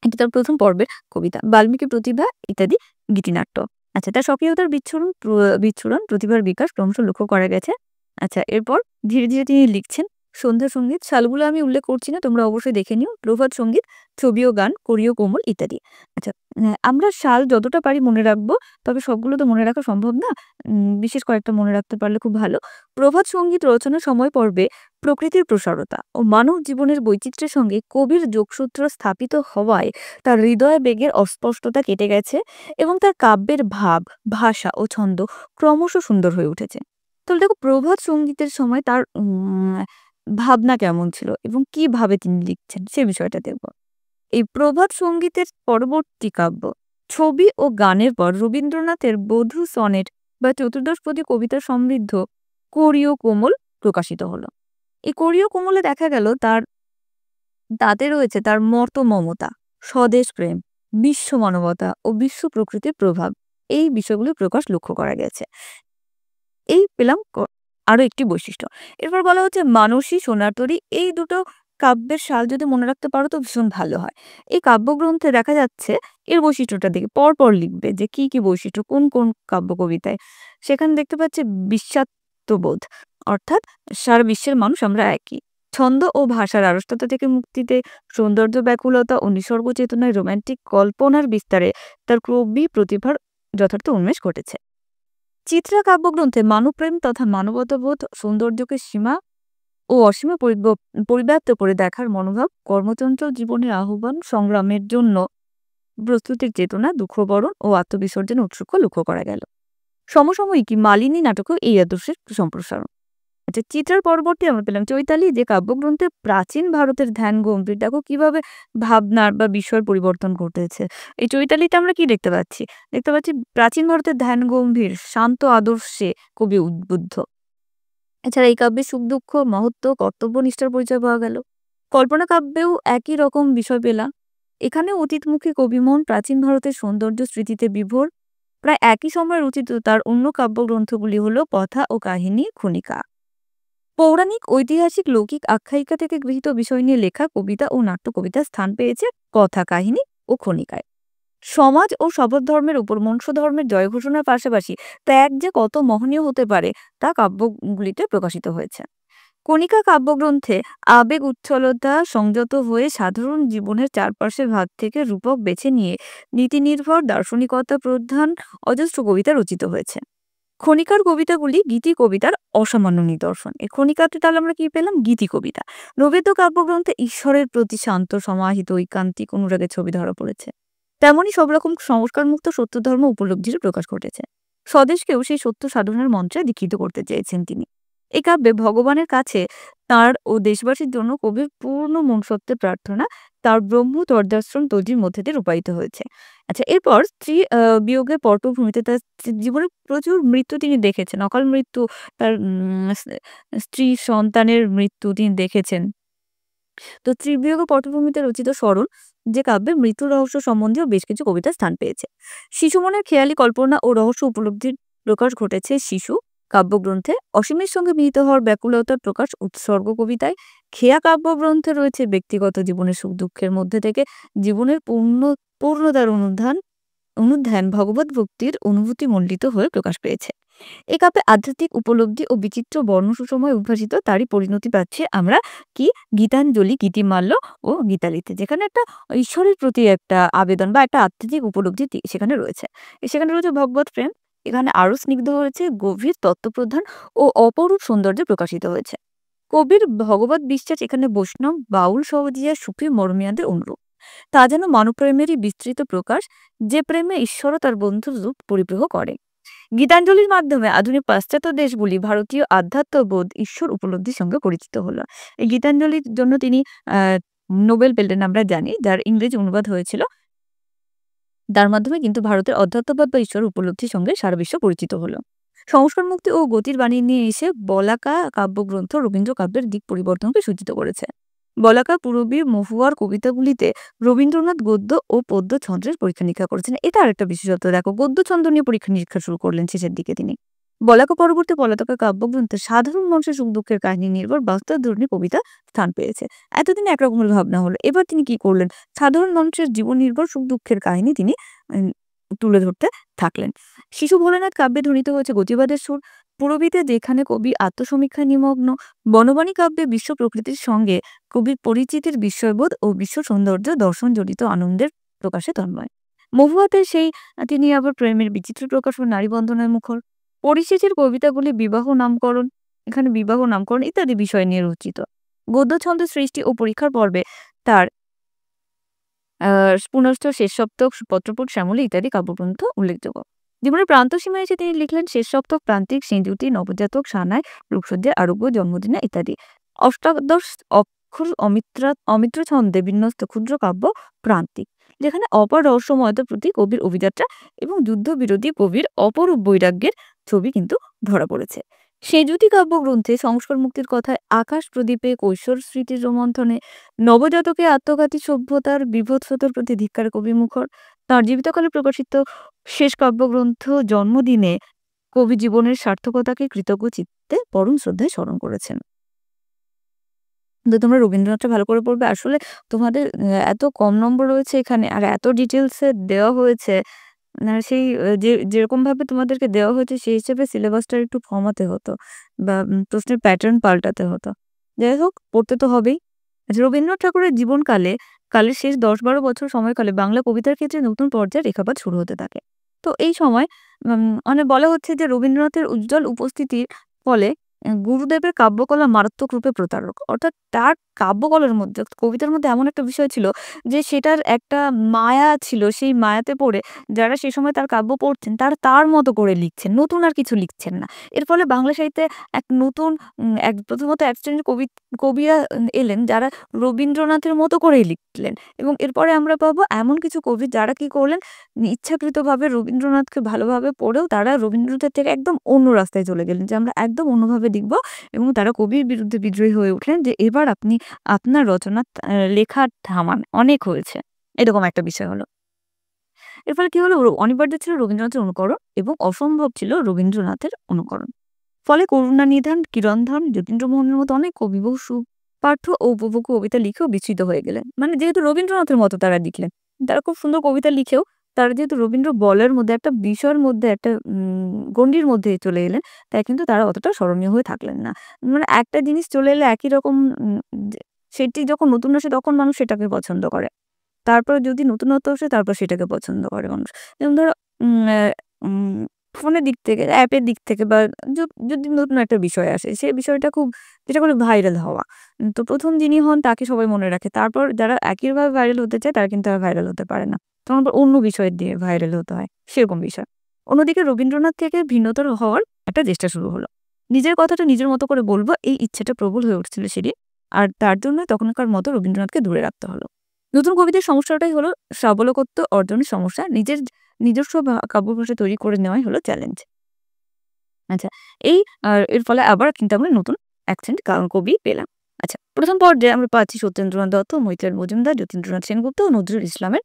এটি তার প্রথম পর্বের কবিতা। বাল্মীকি প্রতিভা ইত্যাদি গীতিনাট্য। আচ্ছা, তার স্বকীয়তার বিচ্ছুরণ, প্রতিভার বিকাশ ক্রমশ লক্ষ্য করা গেছে। আচ্ছা, এরপর ধীরে, ধীরে তিনি লিখছেন সন্ধ্যা সঙ্গীত, সালগুলো আমি উল্লেখ করছি না, তোমরা অবশ্যই দেখে নিও। প্রভাত সঙ্গীত, ছবি ও গান, কোরীয় কোমল ইত্যাদি। আচ্ছা, আমরা সাল যতটা পারি মনে রাখবো, তবে সবগুলো তো মনে রাখা সম্ভব না। বিশেষ কয়েকটা মনে রাখতে পারলে খুব ভালো। প্রভাত সঙ্গীত রচনার সময় পর্বে প্রকৃতির প্রসারতা ও মানব জীবনের বৈচিত্র্যের সঙ্গে কবির যোগসূত্র স্থাপিত হওয়ায় তার হৃদয় বেগের অস্পষ্টতা কেটে গেছে এবং তার কাব্যের ভাব, ভাষা ও ছন্দ ক্রমশ সুন্দর হয়ে উঠেছে। তাহলে দেখো প্রভাত সঙ্গীতের সময় তার ভাবনা কেমন ছিল এবং কিভাবে তিনি লিখছেন সে বিষয়টা দেখব। এই প্রভাত সঙ্গীতের পরবর্তী কাব্য ছবি ও গানের পর রবীন্দ্রনাথের বধূ সনেট বা চতুর্দশপদী কবিতা সমৃদ্ধ কোরীয় কোমল প্রকাশিত হলো। এই কোরীয় কোমলে দেখা গেল তাতে রয়েছে তার মর্ত মমতা, স্বদেশ প্রেম, বিশ্ব মানবতা ও বিশ্ব প্রকৃতির প্রভাব, এই বিষয়গুলো প্রকাশ লক্ষ্য করা গেছে। এই পেলাম আরো একটি বৈশিষ্ট্য। এরপর বলা হচ্ছে মানসী, সোনার তরী, এই দুটো কাব্যের সাল যদি মনে রাখতে পারো তো ভীষণ ভালো হয়। এই কাব্যগ্রন্থে দেখা যাচ্ছে এর বৈশিষ্ট্যটা দেখে পরপর লিখবে যে কি কি বৈশিষ্ট্য কোন কোন কাব্য কবিতায়। সেখানে দেখতে পাচ্ছে বিশ্বাত্মবোধ, অর্থাৎ সারা বিশ্বের মানুষ আমরা একই। ছন্দ ও ভাষার আড়ষ্টতা থেকে মুক্তিতে, সৌন্দর্য ব্যাকুলতা ও নিসর্গ চেতনায় রোমান্টিক কল্পনার বিস্তারে তার কবি প্রতিভার যথার্থ উন্মেষ ঘটেছে। চিত্রা কাব্যগ্রন্থে মানবপ্রেম তথা মানবতাবোধ, সৌন্দর্যকে সীমা ও অসীমে পরিব্যাপ্ত করে দেখার মনোভাব, কর্মচঞ্চল জীবনের আহ্বান, সংগ্রামের জন্য প্রস্তুতির চেতনা, দুঃখবরণ ও আত্মবিসর্জন উৎসুক লক্ষ্য করা গেল। সমসাময়িকী মালিনী নাটকেও এই আদর্শের সম্প্রসারণ। আচ্ছা, চিত্রার পরবর্তী আমরা পেলাম চৈতালি, যে কাব্যগ্রন্থে প্রাচীন ভারতের ধ্যান গম্ভীর, দেখো কিভাবে ভাবনার বা বিষয়ের পরিবর্তন ঘটেছে। এই চৈতালিতে আমরা কি দেখতে পাচ্ছি? দেখতে পাচ্ছি প্রাচীন ভারতের ধ্যান গম্ভীর শান্ত আদর্শে কবি উদ্বুদ্ধ। এছাড়া এই কাব্যে সুখ দুঃখ, মহত্ব, কর্তব্যনিষ্ঠার পরিচয় পাওয়া গেল। কল্পনা কাব্যেও একই রকম বিষয় পেলাম। এখানে অতীতমুখী কবিমন প্রাচীন ভারতের সৌন্দর্য স্মৃতিতে বিভোর। প্রায় একই সময়ে রচিত তার অন্য কাব্যগ্রন্থগুলি হলো কথা ও কাহিনী, খনিকা। পৌরাণিক, ঐতিহাসিক, লৌকিক আখ্যায়িকা থেকে গৃহীত বিষয় নিয়ে লেখা কবিতা ও নাট্য কবিতা স্থান পেয়েছে কথা, কাহিনী ও খনিকায়। সমাজ ও শবদ ধর্মের উপর মনুষ্য ধর্মের জয় ঘোষণার পাশাপাশি ত্যাগ যে কত মহনীয় হতে পারে তা কাব্যগুলিতে প্রকাশিত হয়েছে। কণিকা কাব্যগ্রন্থে আবেগ উচ্ছলতা সংযত হয়ে সাধারণ জীবনের চারপাশের ভাগ থেকে রূপক বেছে নিয়ে নীতিনির্ভর দার্শনিকতা প্রধান অজস্র কবিতা রচিত হয়েছে। খনিকার কবিতাগুলি গীতি কবিতার অসামান্য নিদর্শন। এই খনিকাতে তাহলে আমরা কি পেলাম? গীতি কবিতা। নবেদ্য কাব্যগ্রন্থে ঈশ্বরের প্রতি শান্ত সমাহিত ঐকান্তিক অনুরাগের ছবি ধরা পড়েছে। তেমনি সব রকম সংস্কারমুক্ত সত্য ধর্ম উপলব্ধির প্রকাশ ঘটেছে। স্বদেশকেও সেই সত্য সাধনার মন্ত্রে দীক্ষিত করতে চেয়েছেন তিনি। এই কাব্যে ভগবানের কাছে তার ও দেশবাসীর জন্য কবির পূর্ণ মনুষ্যত্বের প্রার্থনা তার ব্রহ্ম তর্দাশ্রম তজির মধ্যে দিয়ে রূপায়িত হয়েছে। আচ্ছা, এরপর স্ত্রী বিয়োগের পটভূমিতে তার জীবনে প্রচুর মৃত্যু তিনি দেখেছেন। অকাল মৃত্যু, তার স্ত্রী সন্তানের মৃত্যু তিনি দেখেছেন। তো ত্রিবিয়োগ পটভূমিতে রচিত সরল, যে কাব্যে মৃত্যু রহস্য সম্বন্ধীয় বেশ কিছু কবিতা স্থান পেয়েছে। শিশুমনের খেয়ালি কল্পনা ও রহস্য উপলব্ধির প্রকাশ ঘটেছে শিশু কাব্যগ্রন্থে। অসীমের সঙ্গে মিলিত হওয়ার ব্যাকুলতার প্রকাশ উৎসর্গ কবিতায়। খেয়া কাব্যগ্রন্থে রয়েছে ব্যক্তিগত জীবনের সুখ দুঃখের মধ্যে থেকে জীবনের পূর্ণতার অনুধ্যান ভগবত ভক্তির অনুভূতি মণ্ডিত হয়ে প্রকাশ পেয়েছে। এ কাব্যে আধ্যাত্মিক উপলব্ধি ও বিচিত্র বর্ণ সুষময় উদ্ভাসিত, তারই পরিণতি পাচ্ছে আমরা কি গীতাঞ্জলি, গীতিমাল্য ও গীতালিতে, যেখানে একটা ঈশ্বরের প্রতি একটা আবেদন বা একটা আধ্যাত্মিক উপলব্ধি সেখানে রয়েছে। সেখানে রয়েছে ভগবত প্রেম, এখানে আরো স্নিগ্ধ হয়েছে গভীর তত্ত্বপ্রধান ও অপরূপ সৌন্দর্য প্রকাশিত হয়েছে। কবির ভগবত বিশ্বাস এখানে বৈষ্ণব, বাউল সহজিয়া, সুফি মরমিয়াদের অনুরূপ। তা যেন মানবপ্রেমেরই বিস্তৃত প্রকাশ, যে প্রেমে ঈশ্বরও তার বন্ধুর রূপ পরিগ্রহ করে। গীতাঞ্জলির মাধ্যমে আধুনিক পাশ্চাত্য দেশগুলি ভারতীয় আধ্যাত্মবোধ, ঈশ্বর উপলব্ধির সঙ্গে পরিচিত হলো। এই গীতাঞ্জলির জন্য তিনি নোবেল পেলেন আমরা জানি, যার ইংরেজি অনুবাদ হয়েছিল। তার মাধ্যমে কিন্তু ভারতের অধ্যাত্মবাদ বা ঈশ্বর উপলব্ধির সঙ্গে সারা বিশ্ব পরিচিত হলো। সংস্কার মুক্তি ও গতির বাণী নিয়ে এসে বলাকা কাব্যগ্রন্থ রবীন্দ্র কাব্যের দিক পরিবর্তনকে সূচিত করেছে। বলাকা, পূরবী, মহুয়ার কবিতাগুলিতে রবীন্দ্রনাথ গদ্য ও পদ্য ছন্দের পরীক্ষা নিরীক্ষা করেছেন। এটা আরেকটা বিশেষত্ব, দেখো গদ্য ছন্দ নিয়ে পরীক্ষা নিরীক্ষা শুরু করলেন শেষের দিকে তিনি। বলাকা পরবর্তী পলাতকা কাব্যগ্রন্থে সাধারণ মানুষের সুখ দুঃখের কাহিনী নির্ভর বাস্তব ধর্মী কবিতা স্থান পেয়েছে। এতদিন একরকমের ভাবনা হলো, এবার তিনি কি করলেন? সাধারণ মানুষের জীবন নির্ভর সুখ দুঃখের কাহিনী তিনি তুলে ধরতে থাকলেন। শিশু ভোলানাথ কাব্যে ধ্বনিত হয়েছে গতিবাদের সুর। পুরবীতে যেখানে কবি আত্মসমীক্ষায় নিমগ্ন, বনবাণী কাব্যে বিশ্ব প্রকৃতির সঙ্গে কবির পরিচিতির বিস্ময়বোধ ও বিশ্ব সৌন্দর্য দর্শন জড়িত আনন্দের প্রকাশে তন্ময়। মহুয়াতে সেই তিনি আবার প্রেমের বিচিত্র প্রকাশ ও নারী বন্ধনের মুখর। পরিশেষের কবিতাগুলি বিবাহ নামকরণ, এখানে বিবাহ নামকরণ ইত্যাদি বিষয় নিয়ে রচিত। গদ্য ছন্দ সৃষ্টি ও পরীক্ষার পর্বে তার পুনশ্চ শেষ সপ্তক, পত্রপুট, শ্যামলী ইত্যাদি কাব্যগ্রন্থ উল্লেখযোগ্য। জীবনের প্রান্তসীমায় এসে তিনি লিখলেন শেষ সপ্তক, প্রান্তিক, সিঁদুতি, নবজাতক, সানাই, রূপসজ্জার আরোগ্য, জন্মদিনে ইত্যাদি। অষ্টাদশ অক্ষর অমিত্র ছন্দে বিন্যস্ত ক্ষুদ্র কাব্য প্রান্তিক, যেখানে অপার রহস্যময়তার প্রতি কবির অভিযাত্রা এবং যুদ্ধবিরোধী কবির অপরূপ বৈরাগ্যের ছবি কিন্তু ধরা পড়েছে। সেঁজুতি কাব্যগ্রন্থে সংস্কার মুক্তির কথায়, আকাশ প্রদীপে কৈশোর স্মৃতির রোমন্থনে, নবজাতকে আত্মঘাতী সভ্যতার বীভৎসতার প্রতি ধিক্কার কবি মুখর। তাঁর জীবিতকালে প্রকাশিত শেষ কাব্যগ্রন্থ জন্মদিনে কবি জীবনের সার্থকতাকে কৃতজ্ঞ চিত্তে পরম শ্রদ্ধায় স্মরণ করেছেন। তো তোমরা রবীন্দ্রনাথটা ভালো করে পড়বে। আসলে তোমাদের এত কম নম্বর রয়েছে এখানে, আর এত ডিটেলসে দেওয়া হয়েছে। সেই যেরকমভাবে তোমাদেরকে দেওয়া হয়েছে সেই হিসেবে সিলেবাসটা একটু কমাতে হতো, বা প্রশ্নের প্যাটার্ন পাল্টাতে হতো। যাই হোক, পড়তে তো হবেই। আচ্ছা, রবীন্দ্রনাথ ঠাকুরের জীবনকালে কালের শেষ ১০-১২ বছর সময়কালে বাংলা কবিতার ক্ষেত্রে নতুন পর্যায়ের রেখাপাত শুরু হতে থাকে। তো এই সময় মানে বলা হচ্ছে যে রবীন্দ্রনাথের উজ্জ্বল উপস্থিতির ফলে গুরুদেবের কাব্যকলা মারাত্মক রূপে প্রতারক। অর্থাৎ তার কাব্যকলার মধ্যে, কবিতার মধ্যে এমন একটা বিষয় ছিল যে সেটার একটা মায়া ছিল। সেই মায়াতে পড়ে যারা সে সময় তার কাব্য পড়ছেন তারা তার মতো করে লিখছেন, নতুন আর কিছু লিখছেন না। এর ফলে বাংলা সাহিত্যে এক নতুন প্রথমত এক শ্রেণীর কবিরা এলেন যারা রবীন্দ্রনাথের মতো করেই লিখলেন, এবং এরপরে আমরা পাবো এমন কিছু কবি যারা কি করলেন, ইচ্ছাকৃতভাবে রবীন্দ্রনাথকে ভালোভাবে পড়েও তারা রবীন্দ্রনাথের থেকে একদম অন্য রাস্তায় চলে গেলেন, যে আমরা একদম অন্যভাবে লিখব, এবং তারা কবির বিরুদ্ধে বিদ্রোহী হয়ে উঠলেন যে এবার আপনি আপনার রচনা লেখা থামান, অনেক হয়েছে। এরকম একটা বিষয় হলো। এর ফলে কি হলো, অনিবার্য ছিল রবীন্দ্রনাথের অনুকরণ এবং অসম্ভব ছিল রবীন্দ্রনাথের অনুকরণ। ফলে করুণানিধান, কিরণধন, যতীন্দ্রমোহনের মতো অনেক কবি বহু সুপাঠ্য ও উপভোগ্য কবিতা লিখেও বিস্মিত হয়ে গেলেন। মানে যেহেতু রবীন্দ্রনাথের মতো তারা লিখলেন, তারা খুব সুন্দর কবিতা লিখেও তারা যেহেতু রবীন্দ্র বলের মধ্যে একটা বিষয়ের মধ্যে একটা গণ্ডির মধ্যে চলে এলেন, তাই কিন্তু তারা অতটা স্মরণীয় হয়ে থাকলেন না। মানে একটা জিনিস চলে এলে একই রকম, সেটি যখন নতুন আসে তখন মানুষ সেটাকে পছন্দ করে। তারপর যদি নতুনত্ব আসে তারপর সেটাকে পছন্দ করে মানুষ। যেমন ধরো উম আ উম ফোনের দিক থেকে, অ্যাপের দিক থেকে, বা যদি নতুন একটা বিষয় আসে, সেই বিষয়টা খুব যেটা বলে ভাইরাল হওয়া। তো ১ম যিনি হন তাকে সবাই মনে রাখে। তারপর যারা একইভাবে ভাইরাল হতে চায় তারা কিন্তু আর ভাইরাল হতে পারে না। তখন আবার অন্য বিষয় দিয়ে ভাইরাল হতে হয়। সেরকম বিষয়। অন্যদিকে রবীন্দ্রনাথ থেকে ভিন্নতর হওয়ার একটা চেষ্টা শুরু হলো। নিজের কথাটা নিজের মতো করে বলব, এই ইচ্ছাটা প্রবল হয়ে উঠছিল সেদিন। আর তার জন্য তখনকার মতো রবীন্দ্রনাথকে দূরে রাখতে হলো। নতুন কবিদের সমস্যাটাই হলো সাবলকত্ব অর্জনের সমস্যা। নিজস্ব কাব্যভাষা তৈরি করে নেওয়াই হলো চ্যালেঞ্জ। আচ্ছা, এই এর ফলে আবার কিন্তু আমরা নতুন অ্যাকসেন্ট কবি পেলাম। আচ্ছা, ১ম পর্যায়ে আমরা পাচ্ছি সত্যেন্দ্রনাথ দত্ত, মতিলাল মজুমদার, যতীন্দ্রনাথ সেনগুপ্ত ও নজরুল ইসলামের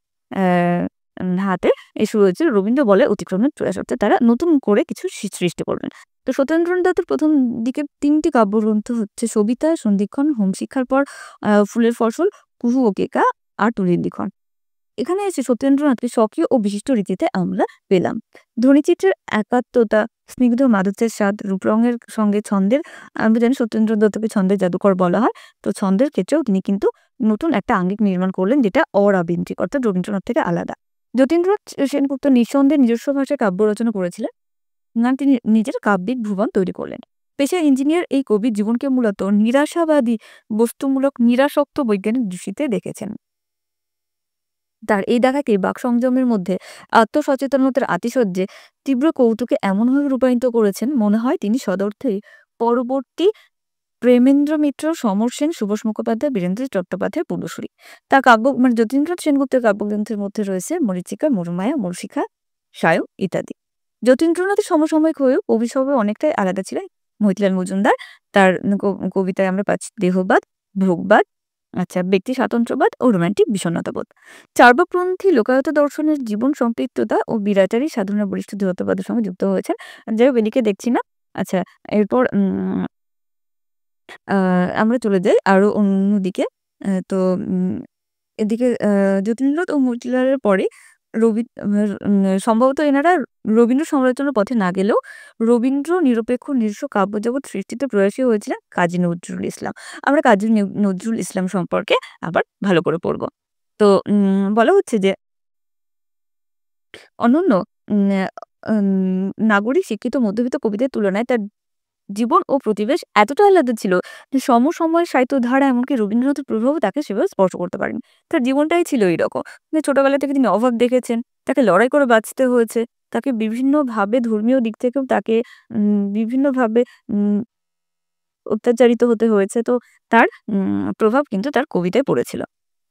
হাতে শুরু হয়েছিল রবীন্দ্র বলের অতিক্রমের প্রয়াস। অর্থাৎ তারা নতুন করে কিছু সৃষ্টি করবেন। তো সত্যেন্দ্রনাথ দত্তের ১ম দিকে ৩ টি কাব্যগ্রন্থ হচ্ছে সবিতা, সন্ধিক্ষণ, হোমশিক্ষার পর ফুলের ফসল, কুহু ও কেকা আর তুলির লিখন। এখানে এসে সত্যেন্দ্রনাথকে স্বকীয় ও বিশিষ্ট রীতিতে আমরা পেলাম। ধ্বনিচিত্রের একাত্মতা, স্নিগ্ধ মাধুর্যের স্বাদ, রূপরঙের সঙ্গে ছন্দের, আমরা জানি সত্যেন্দ্র দত্তকে ছন্দের জাদুকর বলা হয়। তো ছন্দের ক্ষেত্রেও তিনি কিন্তু নতুন একটা আঙ্গিক নির্মাণ করলেন, যেটা অরাবন্ধিক, অর্থাৎ রবীন্দ্রনাথ থেকে আলাদা। যতীন্দ্রনাথ সেনগুপ্ত নিঃসন্দেহে নিজস্ব ভাষায় কাব্য রচনা করেছিলেন। তিনি নিজের কাব্যিক ভুবন তৈরি করলেন। পেশায় ইঞ্জিনিয়ার এই কবির জীবনকে মূলত নিরাশাবাদী, বস্তুমূলক, নিরাসক্ত বৈজ্ঞানিক দৃষ্টিতে দেখেছেন। তার এই দেখাকে বাকসংযমের মধ্যে আত্মসচেতনতার আতিশয্যে তীব্র কৌতুকে এমনভাবে রূপায়িত করেছেন, মনে হয় তিনি সদর্থেই পরবর্তী প্রেমেন্দ্র মিত্র, সমর সেন, সুভাষ মুখোপাধ্যায়, বীরেন্দ্র চট্টোপাধ্যায়ের পূর্বসূরি। তার কাব্য মানে যতীন্দ্রনাথ সেনগুপ্তের কাব্যগ্রন্থের মধ্যে রয়েছে মরীচিকা, মরুমায়া, মরুশিখা, সায়ক ইত্যাদি। যতীন্দ্রনাথের সমসাময়িক হয়েও কবি স্বভাবে অনেকটাই আলাদা ছিলেন মতিলাল মজুমদার। তার কবিতায় আমরা পাচ্ছি দেহবাদ, ভোগবাদ, আচ্ছা, ব্যক্তি স্বাতন্ত্র্যবাদ ও রোমান্টিক বিষণ্ণতাবোধ। চার্বাকপন্থী লোকায়ত দর্শনের জীবন সম্পৃক্ততা ও বিরাচারী সাধনার বলিষ্ঠ দৃঢ়তাবাদের সঙ্গে যুক্ত হয়েছেন। যাই হোক, এদিকে দেখছি না। আচ্ছা, এরপর আমরা চলে যাই আরো অন্যদিকে। তো এদিকে যতীন্দ্রনাথ ও মতিলালের পরে সম্ভবত এনারা রবীন্দ্র সমালোচনার পথে না গেলেও রবীন্দ্র নিরপেক্ষ নিজস্ব কাব্যজগৎ সৃষ্টিতে প্রয়াসী হয়েছিলেন কাজী নজরুল ইসলাম। আমরা কাজী নজরুল ইসলাম সম্পর্কে আবার ভালো করে পড়ব। তো বলা হচ্ছে যে অনন্য উম আম নাগরিক শিক্ষিত মধ্যবিত্ত কবিদের তুলনায় তার জীবন ও প্রতিবেশ এতটা আলাদা ছিল যে সমসময়ের সাহিত্য ধারা এমনকি রবীন্দ্রনাথের প্রভাবও তাকে সেভাবে স্পর্শ করতে পারেনি। তার জীবনটাই ছিল এইরকম। যে ছোটবেলা থেকে তিনি অভাব দেখেছেন, তাকে লড়াই করে বাঁচতে হয়েছে, তাকে বিভিন্নভাবে ধর্মীয় দিক থেকেও তাকে বিভিন্নভাবে উম অত্যাচারিত হতে হয়েছে। তো তার প্রভাব কিন্তু তার কবিতায় পড়েছিল।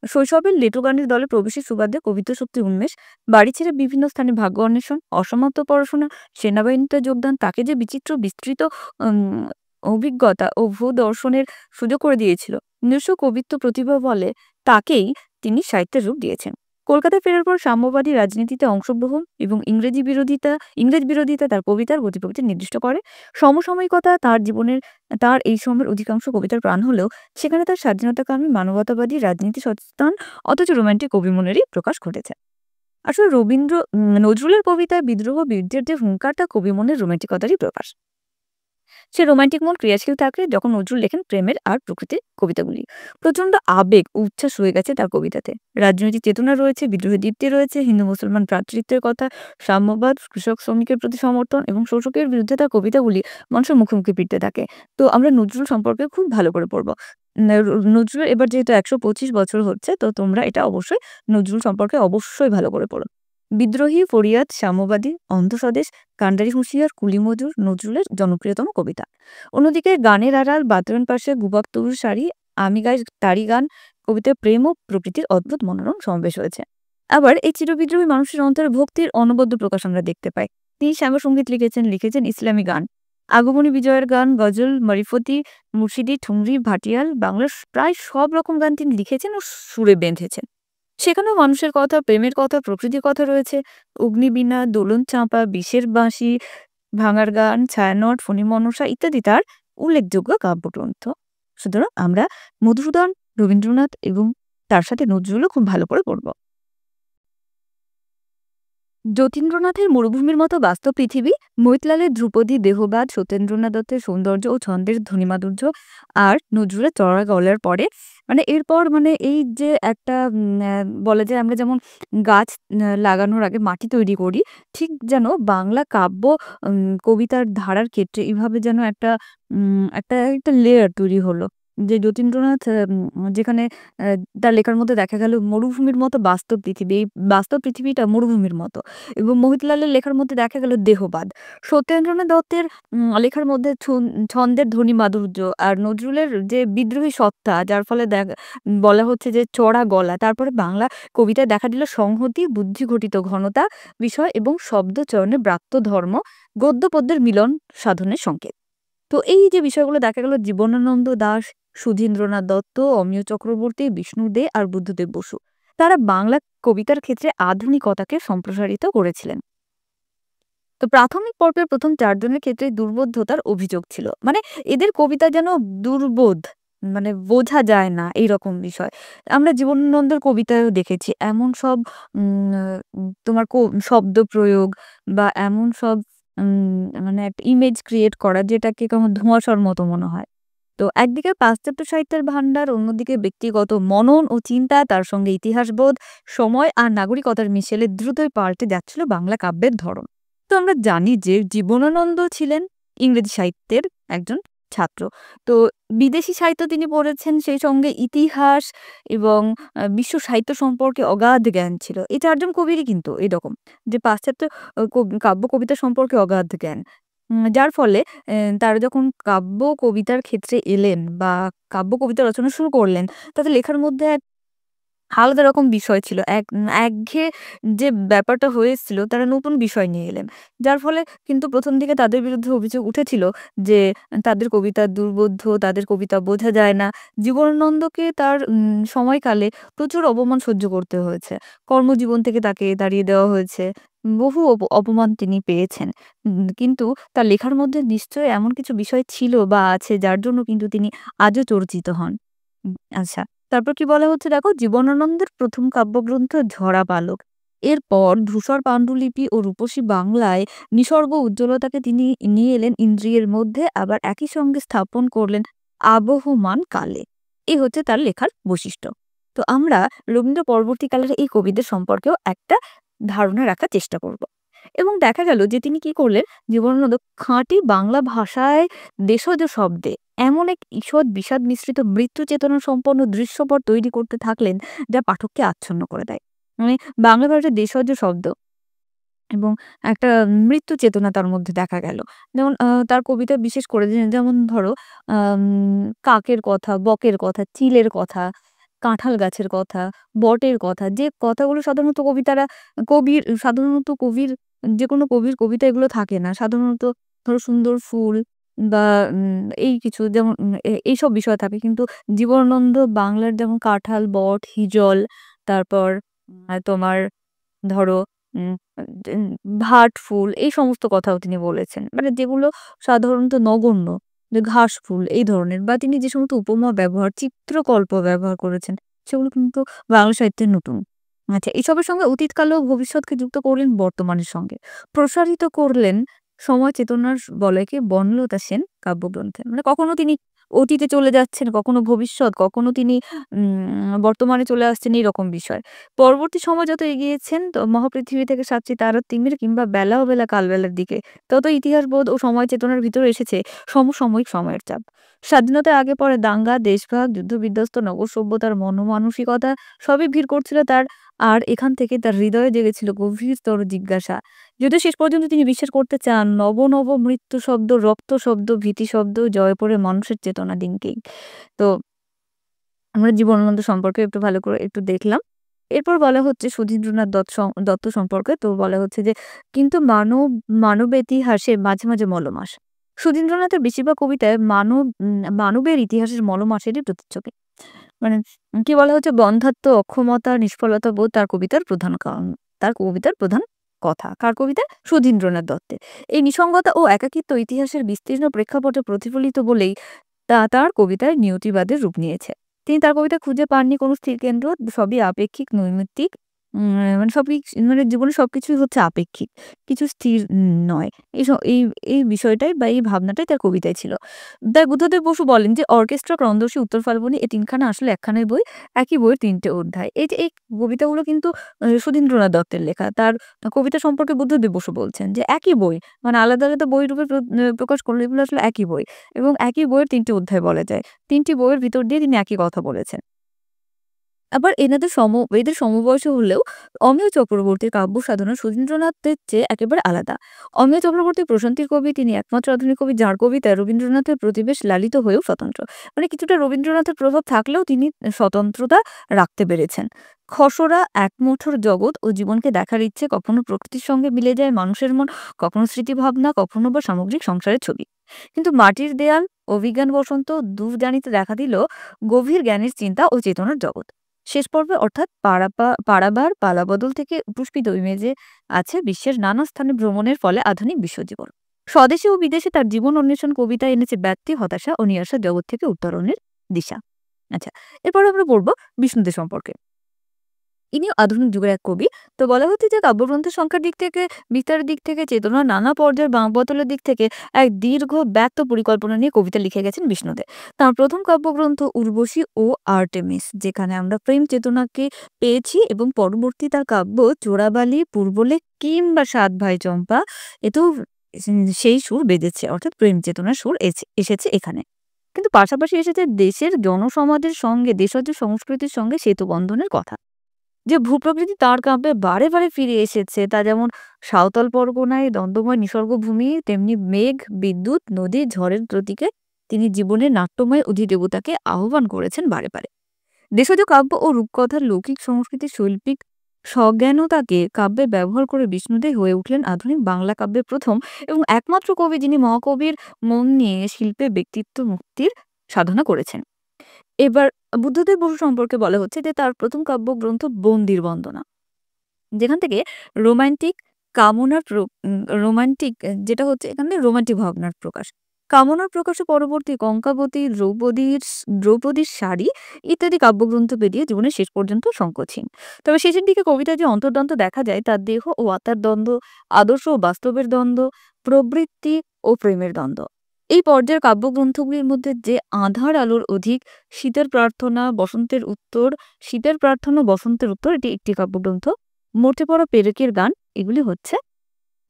শৈশবের লেটু গানের দলে প্রবেশের সুবাদে কবিতা শক্তির উন্মেষ, বাড়ি ছেড়ে বিভিন্ন স্থানে ভাগ্য অন্বেষণ, অসমাপ্ত পড়াশোনা, সেনাবাহিনীতে যোগদান তাকে যে বিচিত্র বিস্তৃত উম অভিজ্ঞতা ও ভূ-দর্শনের সুযোগ করে দিয়েছিল। নিজস্ব কবিত্ব প্রতিভা বলে তাকেই তিনি সাহিত্যের রূপ দিয়েছেন। কলকাতায় ফেরার পর সাম্যবাদী রাজনীতিতে অংশগ্রহণ এবং ইংরেজ বিরোধিতা তার কবিতার গতিপ্রকৃতি নির্দিষ্ট করে। সমসাময়িকতা তার জীবনের তার এই সময়ের অধিকাংশ কবিতার প্রাণ হলেও সেখানে তার স্বাধীনতাকামী, মানবতাবাদী, রাজনীতি সচেতন অথচ রোমান্টিক কবি মনেরই প্রকাশ ঘটেছে। আসলে নজরুলের কবিতায় বিদ্রোহ বীর্যের যে হুঙ্কারটা কবি মনের রোমান্টিকতারই প্রকাশ। সে রোমান্টিক মন ক্রিয়াশীল থাকে যখন নজরুল লেখেন প্রেমের আর প্রকৃতির কবিতাগুলি। প্রচন্ড আবেগ ও উচ্ছ্বাস রয়ে গেছে তার কবিতাতে। রাজনৈতিক চেতনা রয়েছে, বিদ্রোহের দীপ্তি রয়েছে, হিন্দু মুসলমান ভ্রাতৃত্বের কথা, সাম্যবাদ, কৃষক শ্রমিকের প্রতি সমর্থন এবং শোষকের বিরুদ্ধে তার কবিতাগুলি মানুষের মুখোমুখি ফিরতে থাকে। তো আমরা নজরুল সম্পর্কে খুব ভালো করে পড়বো। নজরুল এবার যেহেতু ১২৫ বছর হচ্ছে, তো তোমরা এটা অবশ্যই নজরুল সম্পর্কে অবশ্যই ভালো করে পড়ো। বিদ্রোহী, ফরিয়াদ, সাম্যবাদী, অন্ধস্বদেশ, কান্ডারি হুঁশিয়ার, কুলি মজুর নজরুলের জনপ্রিয়তম কবিতা। অন্যদিকে গানের আড়াল, বাতায়ন পাশে, গুবাক তরুর শাড়ি, আমি গাই তারি গান কবিতায় প্রেম ও প্রকৃতির অদ্ভুত মনোরম সমাবেশ হয়েছে। আবার এই চিরবিদ্রোহী মানুষের অন্তরে ভক্তির অনবদ্য প্রকাশ আমরা দেখতে পাই। তিনি শ্যামসঙ্গীত লিখেছেন ইসলামী গান, আগমনী বিজয়ের গান, গজল, মারিফতি, মুর্শিদি, ঠুমরি, ভাটিয়াল বাংলার প্রায় সব রকম গান তিনি লিখেছেন ও সুরে বেঁধেছেন। সেখানেও মানুষের কথা, প্রেমের কথা, প্রকৃতির কথা রয়েছে। অগ্নিবীণা, দোলন চাঁপা, বিষের বাঁশি, ভাঙার গান, ছায়ানট, ফণী মনসা ইত্যাদি তার উল্লেখযোগ্য কাব্যগ্রন্থ। সুতরাং আমরা মধুসূদন, রবীন্দ্রনাথ এবং তার সাথে নজরুলও খুব ভালো করে পড়ব। যতীন্দ্রনাথের মরুভূমির মতো বাস্তব পৃথিবী, মৈতলালের ধ্রুপদী দেহবাদ, সত্যেন্দ্রনাথ দত্তের সৌন্দর্য ও ছন্দের ধ্বনিমাধুর্য, আর নজরুলের চড়া গলার পরে এরপর এই যে একটা বলা যায় আমরা যেমন গাছ লাগানোর আগে মাটি তৈরি করি, ঠিক যেন বাংলা কাব্য কবিতার ধারার ক্ষেত্রে এভাবে যেন একটা লেয়ার তৈরি হলো। যে যতীন্দ্রনাথ যেখানে তার লেখার মধ্যে দেখা গেল মরুভূমির মতো বাস্তব পৃথিবী। এই বাস্তব পৃথিবীটা মরুভূমির মতো। এবং মোহিতলালের লেখার মধ্যে দেখা গেল দেহবাদ। সত্যেন্দ্রনাথ দত্তের লেখার মধ্যে ছন্দের ধ্বনি মাধুর্য আর নজরুলের যে বিদ্রোহী সত্তা যার ফলে বলা হচ্ছে যে চড়া গলা। তারপরে বাংলা কবিতায় দেখা দিল সংহতি, বুদ্ধিঘটিত ঘনতা, বিষয় এবং শব্দ চয়নে ব্রাত্য ধর্ম, গদ্য পদ্যের মিলন সাধনের সংকেত। তো এই যে বিষয়গুলো দেখা গেল জীবনানন্দ দাশ, সুধীন্দ্রনাথ দত্ত, অমিয় চক্রবর্তী, বিষ্ণু দে আর বুদ্ধদেব বসু তারা বাংলা কবিতার ক্ষেত্রে আধুনিকতাকে সম্প্রসারিত করেছিলেন। তো প্রাথমিক পর্বের প্রথম ৪ জনের ক্ষেত্রে দুর্বোধ্যতার অভিযোগ ছিল। এদের কবিতা যেন দুর্বোধ, বোঝা যায় না এইরকম বিষয়। আমরা জীবনানন্দের কবিতায়ও দেখেছি এমন সব উম তোমার শব্দ প্রয়োগ বা এমন সব একটা ইমেজ ক্রিয়েট করা যেটাকে কেমন ধোঁয়াশার মতো মনে হয়। তো একদিকে পাশ্চাত্য সাহিত্যের ভান্ডার, অন্যদিকে ব্যক্তিগত মনন ও চিন্তা, তার সঙ্গে ইতিহাসবোধ, সময় আর নাগরিকতার মিশেলে দ্রুতই পাল্টে যাচ্ছিল বাংলা কাব্যের ধরন। তো আমরা জানি যে জীবনানন্দ ছিলেন ইংরেজি সাহিত্যের একজন ছাত্র। তো বিদেশি সাহিত্য তিনি পড়েছেন, সেই সঙ্গে ইতিহাস এবং বিশ্ব সাহিত্য সম্পর্কে অগাধ জ্ঞান ছিল। এই ৪ জন কবিরই কিন্তু এরকম যে পাশ্চাত্য কাব্য কবিতা সম্পর্কে অগাধ জ্ঞান। যার ফলে তারা যখন কাব্য কবিতার ক্ষেত্রে এলেন বা কাব্য কবিতা রচনা শুরু করলেন, তাদের লেখার মধ্যে আলাদা রকম বিষয় ছিল। একঘেয়ে যে ব্যাপারটা হয়ে এসেছিল তারা নতুন বিষয় নিয়ে এলেন। যার ফলে কিন্তু ১ম দিকে তাদের বিরুদ্ধে অভিযোগ উঠেছিল যে তাদের কবিতা দুর্বোধ্য, তাদের কবিতা বোঝা যায় না। জীবনানন্দকে তার সময়কালে প্রচুর অপমান সহ্য করতে হয়েছে। কর্মজীবন থেকে তাকে তাড়িয়ে দেওয়া হয়েছে। বহু অপমান তিনি পেয়েছেন। কিন্তু তার লেখার মধ্যে নিশ্চয়ই এমন কিছু বিষয় ছিল বা আছে যার জন্য কিন্তু তিনি আজও চর্চিত হন। আচ্ছা। তারপর কি বলা হচ্ছে দেখো, জীবনানন্দের প্রথম কাব্যগ্রন্থ ঝরা বালক। এরপর ধূসর পাণ্ডুলিপি ও রূপসী বাংলায় নিসর্গ উজ্জ্বলতাকে তিনি নিয়ে এলেন ইন্দ্রিয়ের মধ্যে, আবার একই সঙ্গে স্থাপন করলেন আবহমান কালে। এই হচ্ছে তার লেখার বৈশিষ্ট্য। তো আমরা রবীন্দ্র পরবর্তীকালের এই কবিদের সম্পর্কেও একটা ধারণা রাখার চেষ্টা করব। এবং দেখা গেল যে তিনি কি করলেন, জীবনানন্দ খাঁটি বাংলা ভাষায় দেশজ শব্দে এমন এক ঈষৎ বিষাদ মিশ্রিত মৃত্যু চেতনা সম্পন্ন দৃশ্যপট তৈরি করতে থাকলেন, যা পাঠককে আচ্ছন্ন করে দেয়। মানে বাংলা ভাষার দেশজ শব্দ এবং একটা মৃত্যু চেতনা তার মধ্যে দেখা গেল। যেমন তার কবিতা বিশেষ করে যেমন ধরো আম কাকের কথা, বকের কথা, চিলের কথা, কাঁঠাল গাছের কথা, বটের কথা, যে কথাগুলো সাধারণত কবির যেকোনো কবির কবিতা এগুলো থাকে না। সাধারণত ধরো সুন্দর ফুল বা এই কিছু যেমন এইসব বিষয় থাকে। কিন্তু জীবনানন্দ বাংলার যেমন কাঁঠাল, বট, হিজল, তারপর তোমার ধরো উম উম ভাট ফুল, এই সমস্ত কথাও তিনি বলেছেন। মানে যেগুলো সাধারণত নগণ্য, যে ঘাস ফুল এই ধরনের, বা তিনি যে সমস্ত উপমা ব্যবহার, চিত্রকল্প ব্যবহার করেছেন, সেগুলো কিন্তু বাংলা সাহিত্যের নতুন। আচ্ছা, এসবের সঙ্গে অতীতকাল ও ভবিষ্যৎকে যুক্ত করলেন বর্তমানের সঙ্গে। প্রসারিত করলেন সময় চেতনার বলয়কে বনলতা সেন কাব্যগ্রন্থে। মানে কখনো তিনি অতীতে চলে যাচ্ছেন, কখনো ভবিষ্যৎ, কখনো তিনি বর্তমানে চলে আসছেন, এইরকম বিষয়। পরবর্তী সময় যত এগিয়েছেন মহাপৃথিবী থেকে সাতটি তারার তিমির কিংবা বেলা ও বেলা কালবেলার দিকে, তত ইতিহাসবোধ ও সময় চেতনার ভিতরে এসেছে সমসাময়িক সময়ের চাপ। স্বাধীনতার আগে পরে দাঙ্গা, দেশভাগ, যুদ্ধ-বিধ্বস্ত নগর সভ্যতার মনোমানসিকতা সবই ভিড় করছিল তার, আর এখান থেকে তার হৃদয়ে জেগেছিল গভীরতর জিজ্ঞাসা। যদিও শেষ পর্যন্ত তিনি বিশ্বাস করতে চান নব নব মৃত্যু শব্দ, রক্ত শব্দ, ভীতি শব্দ জয় পড়ে মানুষের চেতনা দিনকেই। তো আমরা জীবনানন্দ সম্পর্কে একটু ভালো করে একটু দেখলাম। এরপর বলা হচ্ছে সুধীন্দ্রনাথ দত্ত সম্পর্কে। তো বলা হচ্ছে যে, কিন্তু মানবেতিহাসে মাঝে, মাঝে মলমাস। সুধীন্দ্রনাথের বেশিরভাগ কবিতায় মানবের ইতিহাসের মলমাসেরই প্রতিচ্ছবি। মানে কি বলা হচ্ছে, বন্ধ্যাত্ব, অক্ষমতা, নিষ্ফলতা বোধ তার কবিতার প্রধান কারণ। তার কবিতার প্রধান কথা। কার কবিতায়? সুধীন্দ্রনাথ দত্তের। এই নিঃসঙ্গতা ও একাকিত্ব ইতিহাসের বিস্তীর্ণ প্রেক্ষাপটে প্রতিফলিত বলেই তার কবিতায় নিয়তিবাদের রূপ নিয়েছে। তিনি তার কবিতায় খুঁজে পাননি কোনো স্থির কেন্দ্র, সবই আপেক্ষিক, নৈমিত্তিক। মানে সবই, মানে জীবনে সবকিছুই হচ্ছে আপেক্ষিক। কিছু স্থির নয়। এই স এই এই বিষয়টাই বা এই ভাবনাটাই তার কবিতায় ছিল। তাই বুদ্ধদেব বসু বলেন যে, অর্কেস্ট্রা, ক্রন্দশী, উত্তর ফাল্গুনী এই ৩ খানা আসলে একখানাই বই, একই বইয়ের ৩ টে অধ্যায়। এই যে এই কবিতাগুলো কিন্তু সুধীন্দ্রনাথ দত্তের লেখা। তার কবিতা সম্পর্কে বুদ্ধদেব বসু বলছেন যে, একই বই, মানে আলাদা, আলাদা বই রূপে প্রকাশ করলে এগুলো আসলে একই বই। এবং একই বইয়ের ৩ টি অধ্যায় বলা যায়। ৩ টি বইয়ের ভিতর দিয়ে তিনি একই কথা বলেছেন। আবার এদের সমবয়সী হলেও অমিয় চক্রবর্তীর কাব্য সাধনা সুধীন্দ্রনাথের চেয়ে একেবারে আলাদা। অমিয় চক্রবর্তী প্রশান্তির কবি, তিনি একমাত্র আধুনিক কবি যার কবিতায় রবীন্দ্রনাথের প্রতিবেশ লালিত হয়েও স্বতন্ত্র। মানে কিছুটা রবীন্দ্রনাথের প্রভাব থাকলেও তিনি স্বতন্ত্রতা রাখতে পেরেছেন। খসড়া একমুঠোর জগৎ ও জীবনকে দেখার ইচ্ছে কখনো প্রকৃতির সঙ্গে মিলে যায় মানুষের মন, কখনো স্মৃতিভাবনা, কখনো বা সামগ্রিক সংসারের ছবি। কিন্তু মাটির দেয়াল, অভিজ্ঞান বসন্ত দূর জানিতে দেখা দিল গভীর জ্ঞানের চিন্তা ও চেতনার জগৎ। শেষ পর্বে অর্থাৎ পাড়াবার পালাবদল থেকে পুষ্পিত ইমেজে আছে বিশ্বের নানা স্থানে ভ্রমণের ফলে আধুনিক বিশ্বজীবন। স্বদেশে ও বিদেশে তার জীবন অন্বেষণ কবিতা এনেছে ব্যক্তি, হতাশা ও নিরাশার জগৎ থেকে উত্তরণের দিশা। আচ্ছা, এরপর আমরা পড়বো বিষ্ণুদেব সম্পর্কে। ইনিও আধুনিক যুগের এক কবি। তো বলা হচ্ছে যে কাব্যগ্রন্থের সংখ্যার দিক থেকে, বিস্তারের দিক থেকে, চেতনার নানা পর্যায়ের বাঁকবতলের দিক থেকে এক দীর্ঘ ব্যক্ত পরিকল্পনা নিয়ে কবিতা লিখে গেছেন বিষ্ণুদেব। তার প্রথম কাব্যগ্রন্থ উর্বশী ও আর্টেমিস, যেখানে আমরা প্রেম চেতনাকে পেয়েছি, এবং পরবর্তী তার কাব্য চোরাবালি, পূর্বলেখ কিংবা সাত ভাই চম্পা, এতেও সেই সুর বেজেছে, অর্থাৎ প্রেম চেতনার সুর এসেছে এখানে। কিন্তু পাশাপাশি এসেছে দেশের জনসমাজের সঙ্গে, দেশজ সংস্কৃতির সঙ্গে সেতু বন্ধনের কথা। যে ভূপ্রকৃতি তার কাব্যে বারে বারে ফিরে এসেছে, তা যেমন সাঁওতাল পরগনায় দ্বন্দ্বময় নিসর্গভূমি, তেমনি মেঘ, বিদ্যুৎ, নদী, ঝড়ের প্রতীকে তিনি জীবনের নাট্যময় অধিদেবতাকে আহ্বান করেছেন বারে বারে। দেশজ কাব্য ও রূপকথার লৌকিক সংস্কৃতির শৈল্পিক সজ্ঞানতাকে কাব্যে ব্যবহার করে বিষ্ণুদেব হয়ে উঠলেন আধুনিক বাংলা কাব্যের প্রথম এবং একমাত্র কবি যিনি মহাকবির মন নিয়ে শিল্পে ব্যক্তিত্ব মুক্তির সাধনা করেছেন। এবার বুদ্ধদেব বসু সম্পর্কে বলা হচ্ছে যে, তার প্রথম কাব্যগ্রন্থ বন্দির বন্দনা, যেখান থেকে রোমান্টিক কামনার রোমান্টিক, যেটা হচ্ছে এখানে রোমান্টিক ভাবনার প্রকাশ। কামনার প্রকাশে পরবর্তী কঙ্কাবতী, দ্রৌপদীর শাড়ি ইত্যাদি কাব্যগ্রন্থ পেরিয়ে জীবনের শেষ পর্যন্ত শঙ্খচিহ্ন। তবে শেষের দিকে কবিতায় যে অন্তর্দ্বন্দ্ব দেখা যায় তার দেহ ও আত্মার দ্বন্দ্ব, আদর্শ ও বাস্তবের দ্বন্দ্ব, প্রবৃত্তি ও প্রেমের দ্বন্দ্ব। এই পর্যায়ের কাব্যগ্রন্থগুলির মধ্যে যে আঁধার আলোর অধিক, শীতের প্রার্থনা, বসন্তের উত্তর, এটি একটি কাব্যগ্রন্থ, মরতে পড়া পেরেকের গান, এগুলি হচ্ছে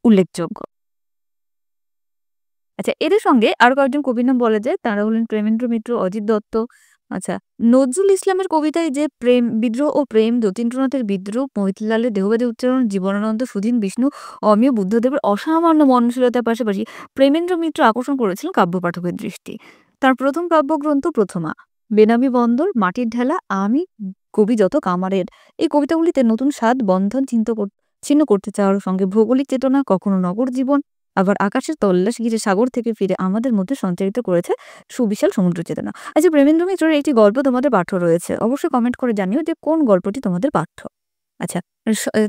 উল্লেখযোগ্য। আচ্ছা, এদের সঙ্গে আরো কয়েকজন কবির নাম বলা যায়। তারা হলেন প্রেমেন্দ্র মিত্র, অজিত দত্ত। আচ্ছা, নজরুল ইসলামের কবিতায় যে প্রেম, বিদ্রোহ ও প্রেম, যতীন্দ্রনাথের বিদ্রোহ, মহিতলালের দেহবাদী উচ্চারণ, জীবনানন্দ, সুধীন, বিষ্ণু, অমিয়, বুদ্ধদেবের অসামান্য মননশীলতার পাশাপাশি প্রেমেন্দ্র মিত্র আকর্ষণ করেছিলেন কাব্য পাঠকের দৃষ্টি। তার প্রথম কাব্যগ্রন্থ প্রথমা, বেনামি বন্দর, মাটির ঢেলা, আমি কবি যত কামারের, এই কবিতাগুলিতে নতুন স্বাদ, বন্ধন ছিন্ন করতে চাওয়ার সঙ্গে ভৌগোলিক চেতনা, কখনো নগর জীবন, আবার আকাশের তল্লাশ ঘিরে সাগর থেকে ফিরে আমাদের মধ্যে সঞ্চারিত করেছে সুবিশাল সমুদ্র চেতনা। আচ্ছা, প্রেমেন্দ্র মিত্রের একটি গল্প তোমাদের পাঠ্য রয়েছে, অবশ্যই কমেন্ট করে জানিও যে কোন গল্পটি তোমাদের পাঠ্য। আচ্ছা,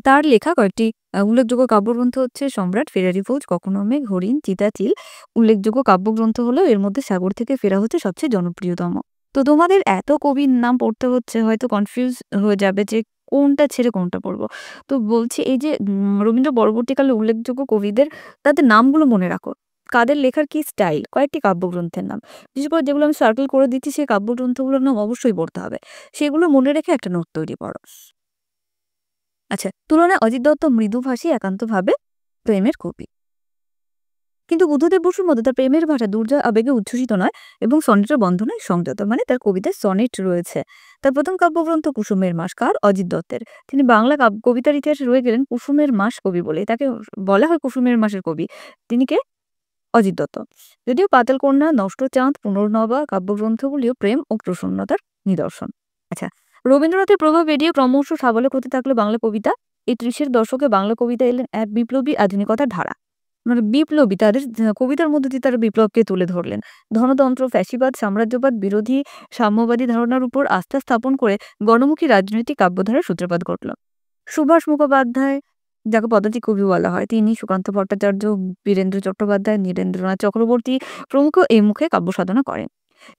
তার লেখা কয়েকটি উল্লেখযোগ্য কাব্যগ্রন্থ হচ্ছে সম্রাট, ফেরারি ফৌজ, কখনো মেঘ, হরিণ, চিতাচিল। উল্লেখযোগ্য কাব্যগ্রন্থ হলো এর মধ্যে সাগর থেকে ফেরা হচ্ছে সবচেয়ে জনপ্রিয়তম। তো তোমাদের এত কবির নাম পড়তে হচ্ছে, হয়তো কনফিউজ হয়ে যাবে যে কোনটা ছেড়ে কোনটা পড়বো। তো বলছি, এই যে রবীন্দ্র পরবর্তীকালে উল্লেখযোগ্য কবিদের, তাদের নামগুলো মনে রাখো। কাদের লেখার কি স্টাইল, কয়েকটি কাব্যগ্রন্থের নাম, বিশেষ করে যেগুলো আমি সার্কেল করে দিচ্ছি সেই কাব্যগ্রন্থগুলোর নাম অবশ্যই পড়তে হবে। সেগুলো মনে রেখে একটা নোট তৈরি করো। আচ্ছা, তুলনায় অজিত দত্ত মৃদুভাষী, একান্তভাবে প্রেমের কবি। কিন্তু বুদ্ধদেব বসুর মতো তার প্রেমের ভাষা দুর্জয় আবেগে উচ্ছ্বসিত নয় এবং সনেটের বন্ধনে সংযত, মানে তার কবিতায় সনেট রয়েছে। তার প্রথম কাব্যগ্রন্থ কুসুমের মাস, কার? অজিত দত্তের। তিনি বাংলা কবিতার ইতিহাসে রয়ে গেলেন কুসুমের মাস কবি বলে, তাকে বলা হয় কুসুমের মাসের কবি। তিনি কে? অজিত দত্ত। যদিও পাতালকন্যা, নষ্টচাঁদ, পুনর্নবা কাব্যগ্রন্থগুলিও প্রেম ও প্রসন্নতার নিদর্শন। আচ্ছা, রবীন্দ্রনাথের প্রভাব এড়িয়ে ক্রমশ সাবলক হতে থাকলো বাংলা কবিতা। এই ৩০-এর দশকে বাংলা কবিতা এলেন এক বিপ্লবী আধুনিকতার ধারা। মানে বিপ্লবী, তাদের কবিতার মধ্যে দিয়ে তারা বিপ্লবকে তুলে ধরলেন। ধনতন্ত্র, ফ্যাসিবাদ, সাম্রাজ্যবাদ বিরোধী সাম্যবাদী ধারণার উপর আস্থা স্থাপন করে গণমুখী রাজনৈতিক কাব্যধারার সূত্রপাত ঘটল। সুভাষ মুখোপাধ্যায়, যাকে পদাতিক কবি বলা হয়, তিনি, সুকান্ত ভট্টাচার্য, বীরেন্দ্র চট্টোপাধ্যায়, নীরেন্দ্রনাথ চক্রবর্তী প্রমুখ এই মুখে কাব্য সাধনা করেন।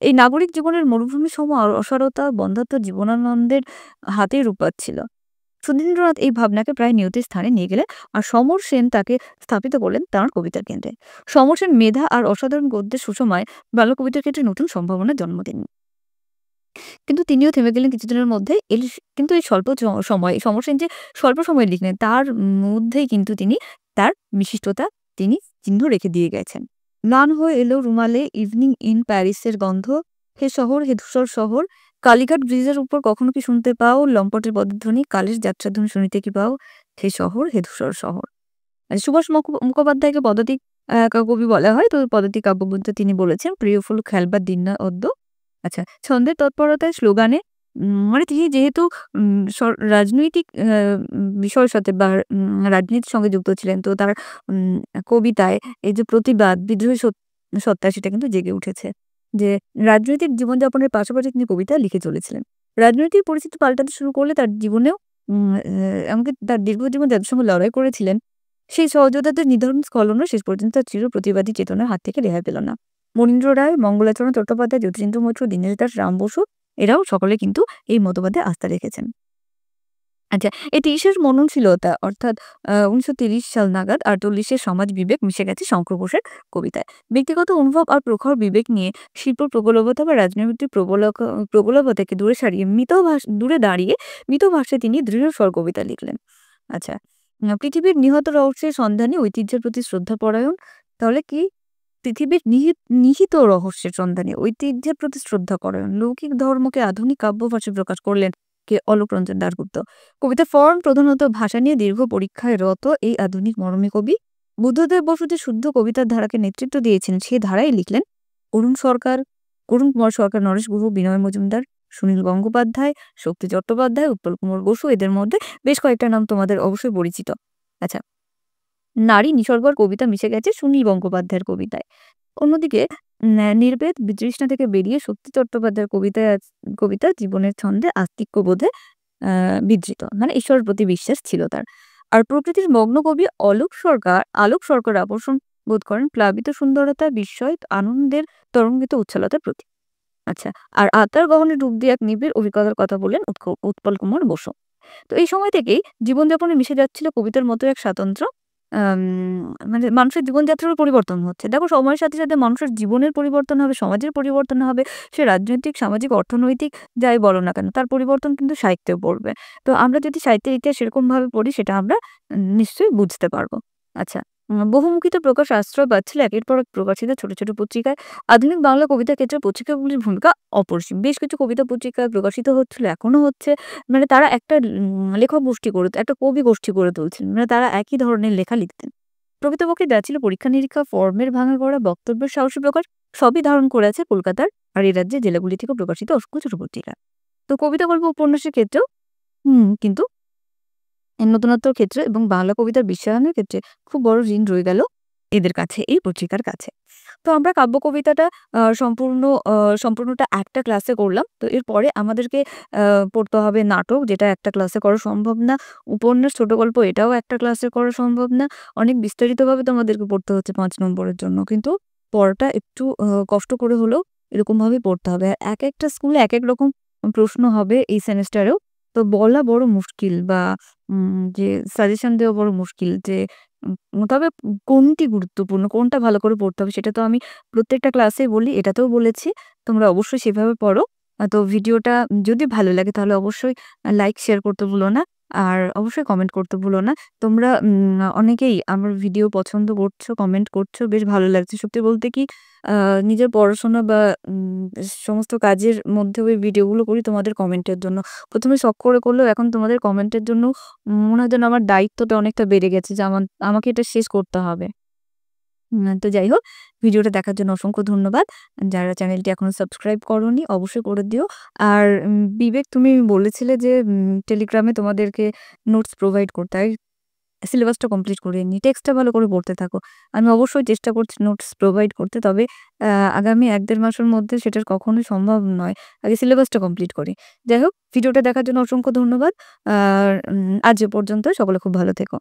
এই নাগরিক জীবনের মরুভূমি সম অসারতা, বন্ধ্যাত্ব জীবনানন্দের হাতে রূপপাত ছিল। সুধীন্দ্রনাথ এই ভাবনাকে প্রায় নিয়ত স্থানে নিয়ে গেলেন, আর সমর সেন তাকে স্থাপিত করলেন তাঁর কবিতার কেন্দ্রে। সমর সেন মেধা আর অসাধারণ গদ্যের সুষমায় বাংলা কবিতার ক্ষেত্রে নতুন সম্ভাবনার জন্ম দেন। কিন্তু তিনিও থেমে গেলেন কিছুদিনের মধ্যে। কিন্তু এই স্বল্প সময়ে সমর সেন যে স্বল্প সময়ে লিখলেন, তার মধ্যেই কিন্তু তিনি তার বিশিষ্টতা তিনি চিহ্ন রেখে দিয়ে গেছেন। ম্লান হয়ে এলো রুমালে ইভনিং ইন প্যারিসের গন্ধ, হে শহর, হে ধূসর শহর, কালীঘাট ব্রিজের উপর কখনো কি শুনতে পাও লম্পটের পদধ্বনি, কালের যাত্রাধ্বনি শুনিতে কি পাও, হে শহর, হে ধূসর শহর। সুভাষ মুখোপাধ্যায়কে পদাতিক কবি বলা হয়। তো পদাতিক কাব্যগ্রন্থে তিনি বলেছেন, প্রিয় ফুল খেলবার দিন না অদ্য। আচ্ছা, ছন্দের তৎপরতায়, স্লোগানে, মানে তিনি যেহেতু রাজনৈতিক বিষয়ের সাথে বা রাজনীতির সঙ্গে যুক্ত ছিলেন, তো তার কবিতায় এই যে প্রতিবাদ, বিদ্রোহী সত্তা, সেটা কিন্তু জেগে উঠেছে। যে রাজনৈতিক জীবনযাপনের পাশাপাশি তিনি কবিতা লিখে চলেছিলেন। রাজনৈতিক পরিস্থিতি পাল্টাতে শুরু করলে তার জীবনেও এমনকি তার দীর্ঘজীবন যাদের সঙ্গে লড়াই করেছিলেন, সেই সহযোদ্ধাদের নিধন স্খলনও শেষ পর্যন্ত তার চির প্রতিবাদী চেতনার হাত থেকে রেহাই পেল না। মনীন্দ্র রায়, মঙ্গলাচরণ চট্টোপাধ্যায়, যতীন্দ্র মৈত্র, দীনেশ দাস, রাম বসু, এরাও সকলে কিন্তু এই মতবাদে আস্থা রেখেছেন। আচ্ছা, এই ৩০-এর মননশীলতা, অর্থাৎ ১৯৩০ সাল নাগাদ ৪৮-এর সমাজ বিবেক মিশে গেছে শঙ্কর ঘোষের কবিতায়। ব্যক্তিগত অনুভব আর প্রখর বিবেক নিয়ে শিল্প প্রগল্ভতা বা রাজনৈতিক প্রগল্ভতা থেকে দূরে সারিয়ে দূরে দাঁড়িয়ে মিত ভাষায় তিনি দৃঢ়স্বর কবিতা লিখলেন। আচ্ছা, পৃথিবীর নিহত রহস্যের সন্ধানে ঐতিহ্যের প্রতি শ্রদ্ধাপরায়ণ। তাহলে কি? পৃথিবীর নিহিত রহস্যের সন্ধানে ঐতিহ্যের প্রতি শ্রদ্ধাপরায়ণ লৌকিক ধর্মকে আধুনিক কাব্য ভাষায় প্রকাশ করলেন কে? অলোক রঞ্জন দাশগুপ্ত। কবিতার ফর্ম প্রধানত ভাষা নিয়ে দীর্ঘ পরীক্ষায় রত এই আধুনিক মরমী কবি। বুদ্ধদেব বসু যে শুদ্ধ কবিতার ধারাকে নেতৃত্ব দিয়েছেন, সেই ধারাই লিখলেন অরুণ কুমার সরকার, নরেশ গুহ, বিনয় মজুমদার, সুনীল গঙ্গোপাধ্যায়, শক্তি চট্টোপাধ্যায়, উৎপল কুমার বসু। এদের মধ্যে বেশ কয়েকটা নাম তোমাদের অবশ্যই পরিচিত। আচ্ছা, নারী নিসর্গর কবিতা মিশে গেছে সুনীল গঙ্গোপাধ্যায়ের কবিতায়। অন্যদিকে নির্বেদ বিতৃষ্ণা থেকে বেরিয়ে শক্তি চট্টোপাধ্যায়ের কবিতা জীবনের ছন্দে আস্তিক্য বোধে বিধৃত, মানে ঈশ্বরের প্রতি বিশ্বাস ছিল তার। আর প্রকৃতির মগ্ন কবি আলোক সরকার আকর্ষণ বোধ করেন প্লাবিত সুন্দরতা, বিস্ময়, আনন্দের তরঙ্গিত উচ্ছলতার প্রতীক। আচ্ছা, আর আত্মার গহনে ডুব দিয়ে এক নিবিড় অভিজ্ঞতার কথা বললেন উৎপল কুমার বসু। তো এই সময় থেকেই জীবনযাপনে মিশে যাচ্ছিল কবিতার মতো এক স্বাতন্ত্র্য। আম মানে মানুষের জীবনযাত্রারও পরিবর্তন হচ্ছে। দেখো সময়ের সাথে, সাথে মানুষের জীবনের পরিবর্তন হবে, সমাজের পরিবর্তন হবে। সে রাজনৈতিক, সামাজিক, অর্থনৈতিক যাই বলো না কেন, তার পরিবর্তন কিন্তু সাহিত্যেও পড়বে। তো আমরা যদি সাহিত্যের ইতিহাস সেরকমভাবে পড়ি সেটা আমরা নিশ্চয়ই বুঝতে পারব। আচ্ছা, বহুমুখিত প্রকাশ আশ্রয় পাচ্ছিল একের পর এক প্রকাশিত ছোট, ছোট পত্রিকায়। আধুনিক বাংলা কবিতার ক্ষেত্রে পত্রিকাগুলির ভূমিকা অপরিসীম। বেশ কিছু কবিতা পত্রিকায় প্রকাশিত হচ্ছিল, এখনো হচ্ছে। মানে তারা একটা লেখক গোষ্ঠী একটা কবি গোষ্ঠী গড়ে তুলছেন। মানে তারা একই ধরনের লেখা লিখতেন। প্রকৃতপক্ষে যা ছিল পরীক্ষা-নিরীক্ষা, ফর্মের ভাঙাগড়া, বক্তব্যের সাহসী প্রকাশ সবই ধারণ করে আছে কলকাতার আর এই রাজ্যের জেলাগুলি থেকে প্রকাশিত অসংখ্য ছোট পত্রিকা। তো কবিতা, গল্প, উপন্যাসের ক্ষেত্রেও কিন্তু এর নতুনত্বর ক্ষেত্রে এবং বাংলা কবিতার বিশ্বায়নের ক্ষেত্রে খুব বড় ঋণ রয়ে গেল এদের কাছে, এই পত্রিকার কাছে। তো আমরা কাব্য কবিতাটা আ সম্পূর্ণ আ সম্পূর্ণটা একটা ক্লাসে করলাম। তো এরপরে আমাদেরকে আ পড়তে হবে নাটক, যেটা একটা ক্লাসে করা সম্ভব না। উপন্যাস, ছোট গল্প এটাও একটা ক্লাসে করা সম্ভব না। অনেক বিস্তারিতভাবে তোমাদেরকে পড়তে হচ্ছে ৫ নম্বরের জন্য। কিন্তু পড়াটা একটু কষ্ট করে হলেও এরকমভাবেই পড়তে হবে। আর একেকটা স্কুলে একেক রকম প্রশ্ন হবে এই সেমেস্টারেও। তো বলা বড় মুশকিল বা যে সাজেশন দেওয়া বড় মুশকিল যে তবে কোনটি গুরুত্বপূর্ণ, কোনটা ভালো করে পড়তে হবে সেটা তো আমি প্রত্যেকটা ক্লাসেই বলি, এটাতেও বলেছি। তোমরা অবশ্যই সেভাবে পড়ো। তো ভিডিওটা যদি ভালো লাগে তাহলে অবশ্যই লাইক, শেয়ার করতে ভুলো না। আর অবশ্যই কমেন্ট করতে ভুলো না। তোমরা অনেকেই আমার ভিডিও পছন্দ করছো, কমেন্ট করছো, বেশ ভালো লাগছে। সত্যি বলতে কি আ নিজের পড়াশোনা বা সমস্ত কাজের মধ্যেও এই ভিডিওগুলো করি তোমাদের কমেন্টের জন্য। ১ম এ শখ করে করলেও এখন তোমাদের কমেন্টের জন্য মনে হয় যেন আমার দায়িত্বটা অনেকটা বেড়ে গেছে যে আমাকে এটা শেষ করতে হবে। তো যাই হোক, ভিডিওটা দেখার জন্য অসংখ্য ধন্যবাদ। যারা চ্যানেলটি এখনো সাবস্ক্রাইব করোনি অবশ্যই করে দিও। আর বিবেক, তুমি বলেছিলে যে টেলিগ্রামে তোমাদেরকে নোটস প্রোভাইড করতে। সিলেবাসটা কমপ্লিট করে নিই। টেক্সটটা ভালো করে পড়তে থাকো। আমি অবশ্যই চেষ্টা করছি নোটস প্রোভাইড করতে। তবে আগামী ১-১.৫ মাসের মধ্যে সেটা কখনোই সম্ভব নয়। আগে সিলেবাসটা কমপ্লিট করি। যাই হোক, ভিডিওটা দেখার জন্য অসংখ্য ধন্যবাদ। আর আজ এ পর্যন্ত। সকলে খুব ভালো থেকো।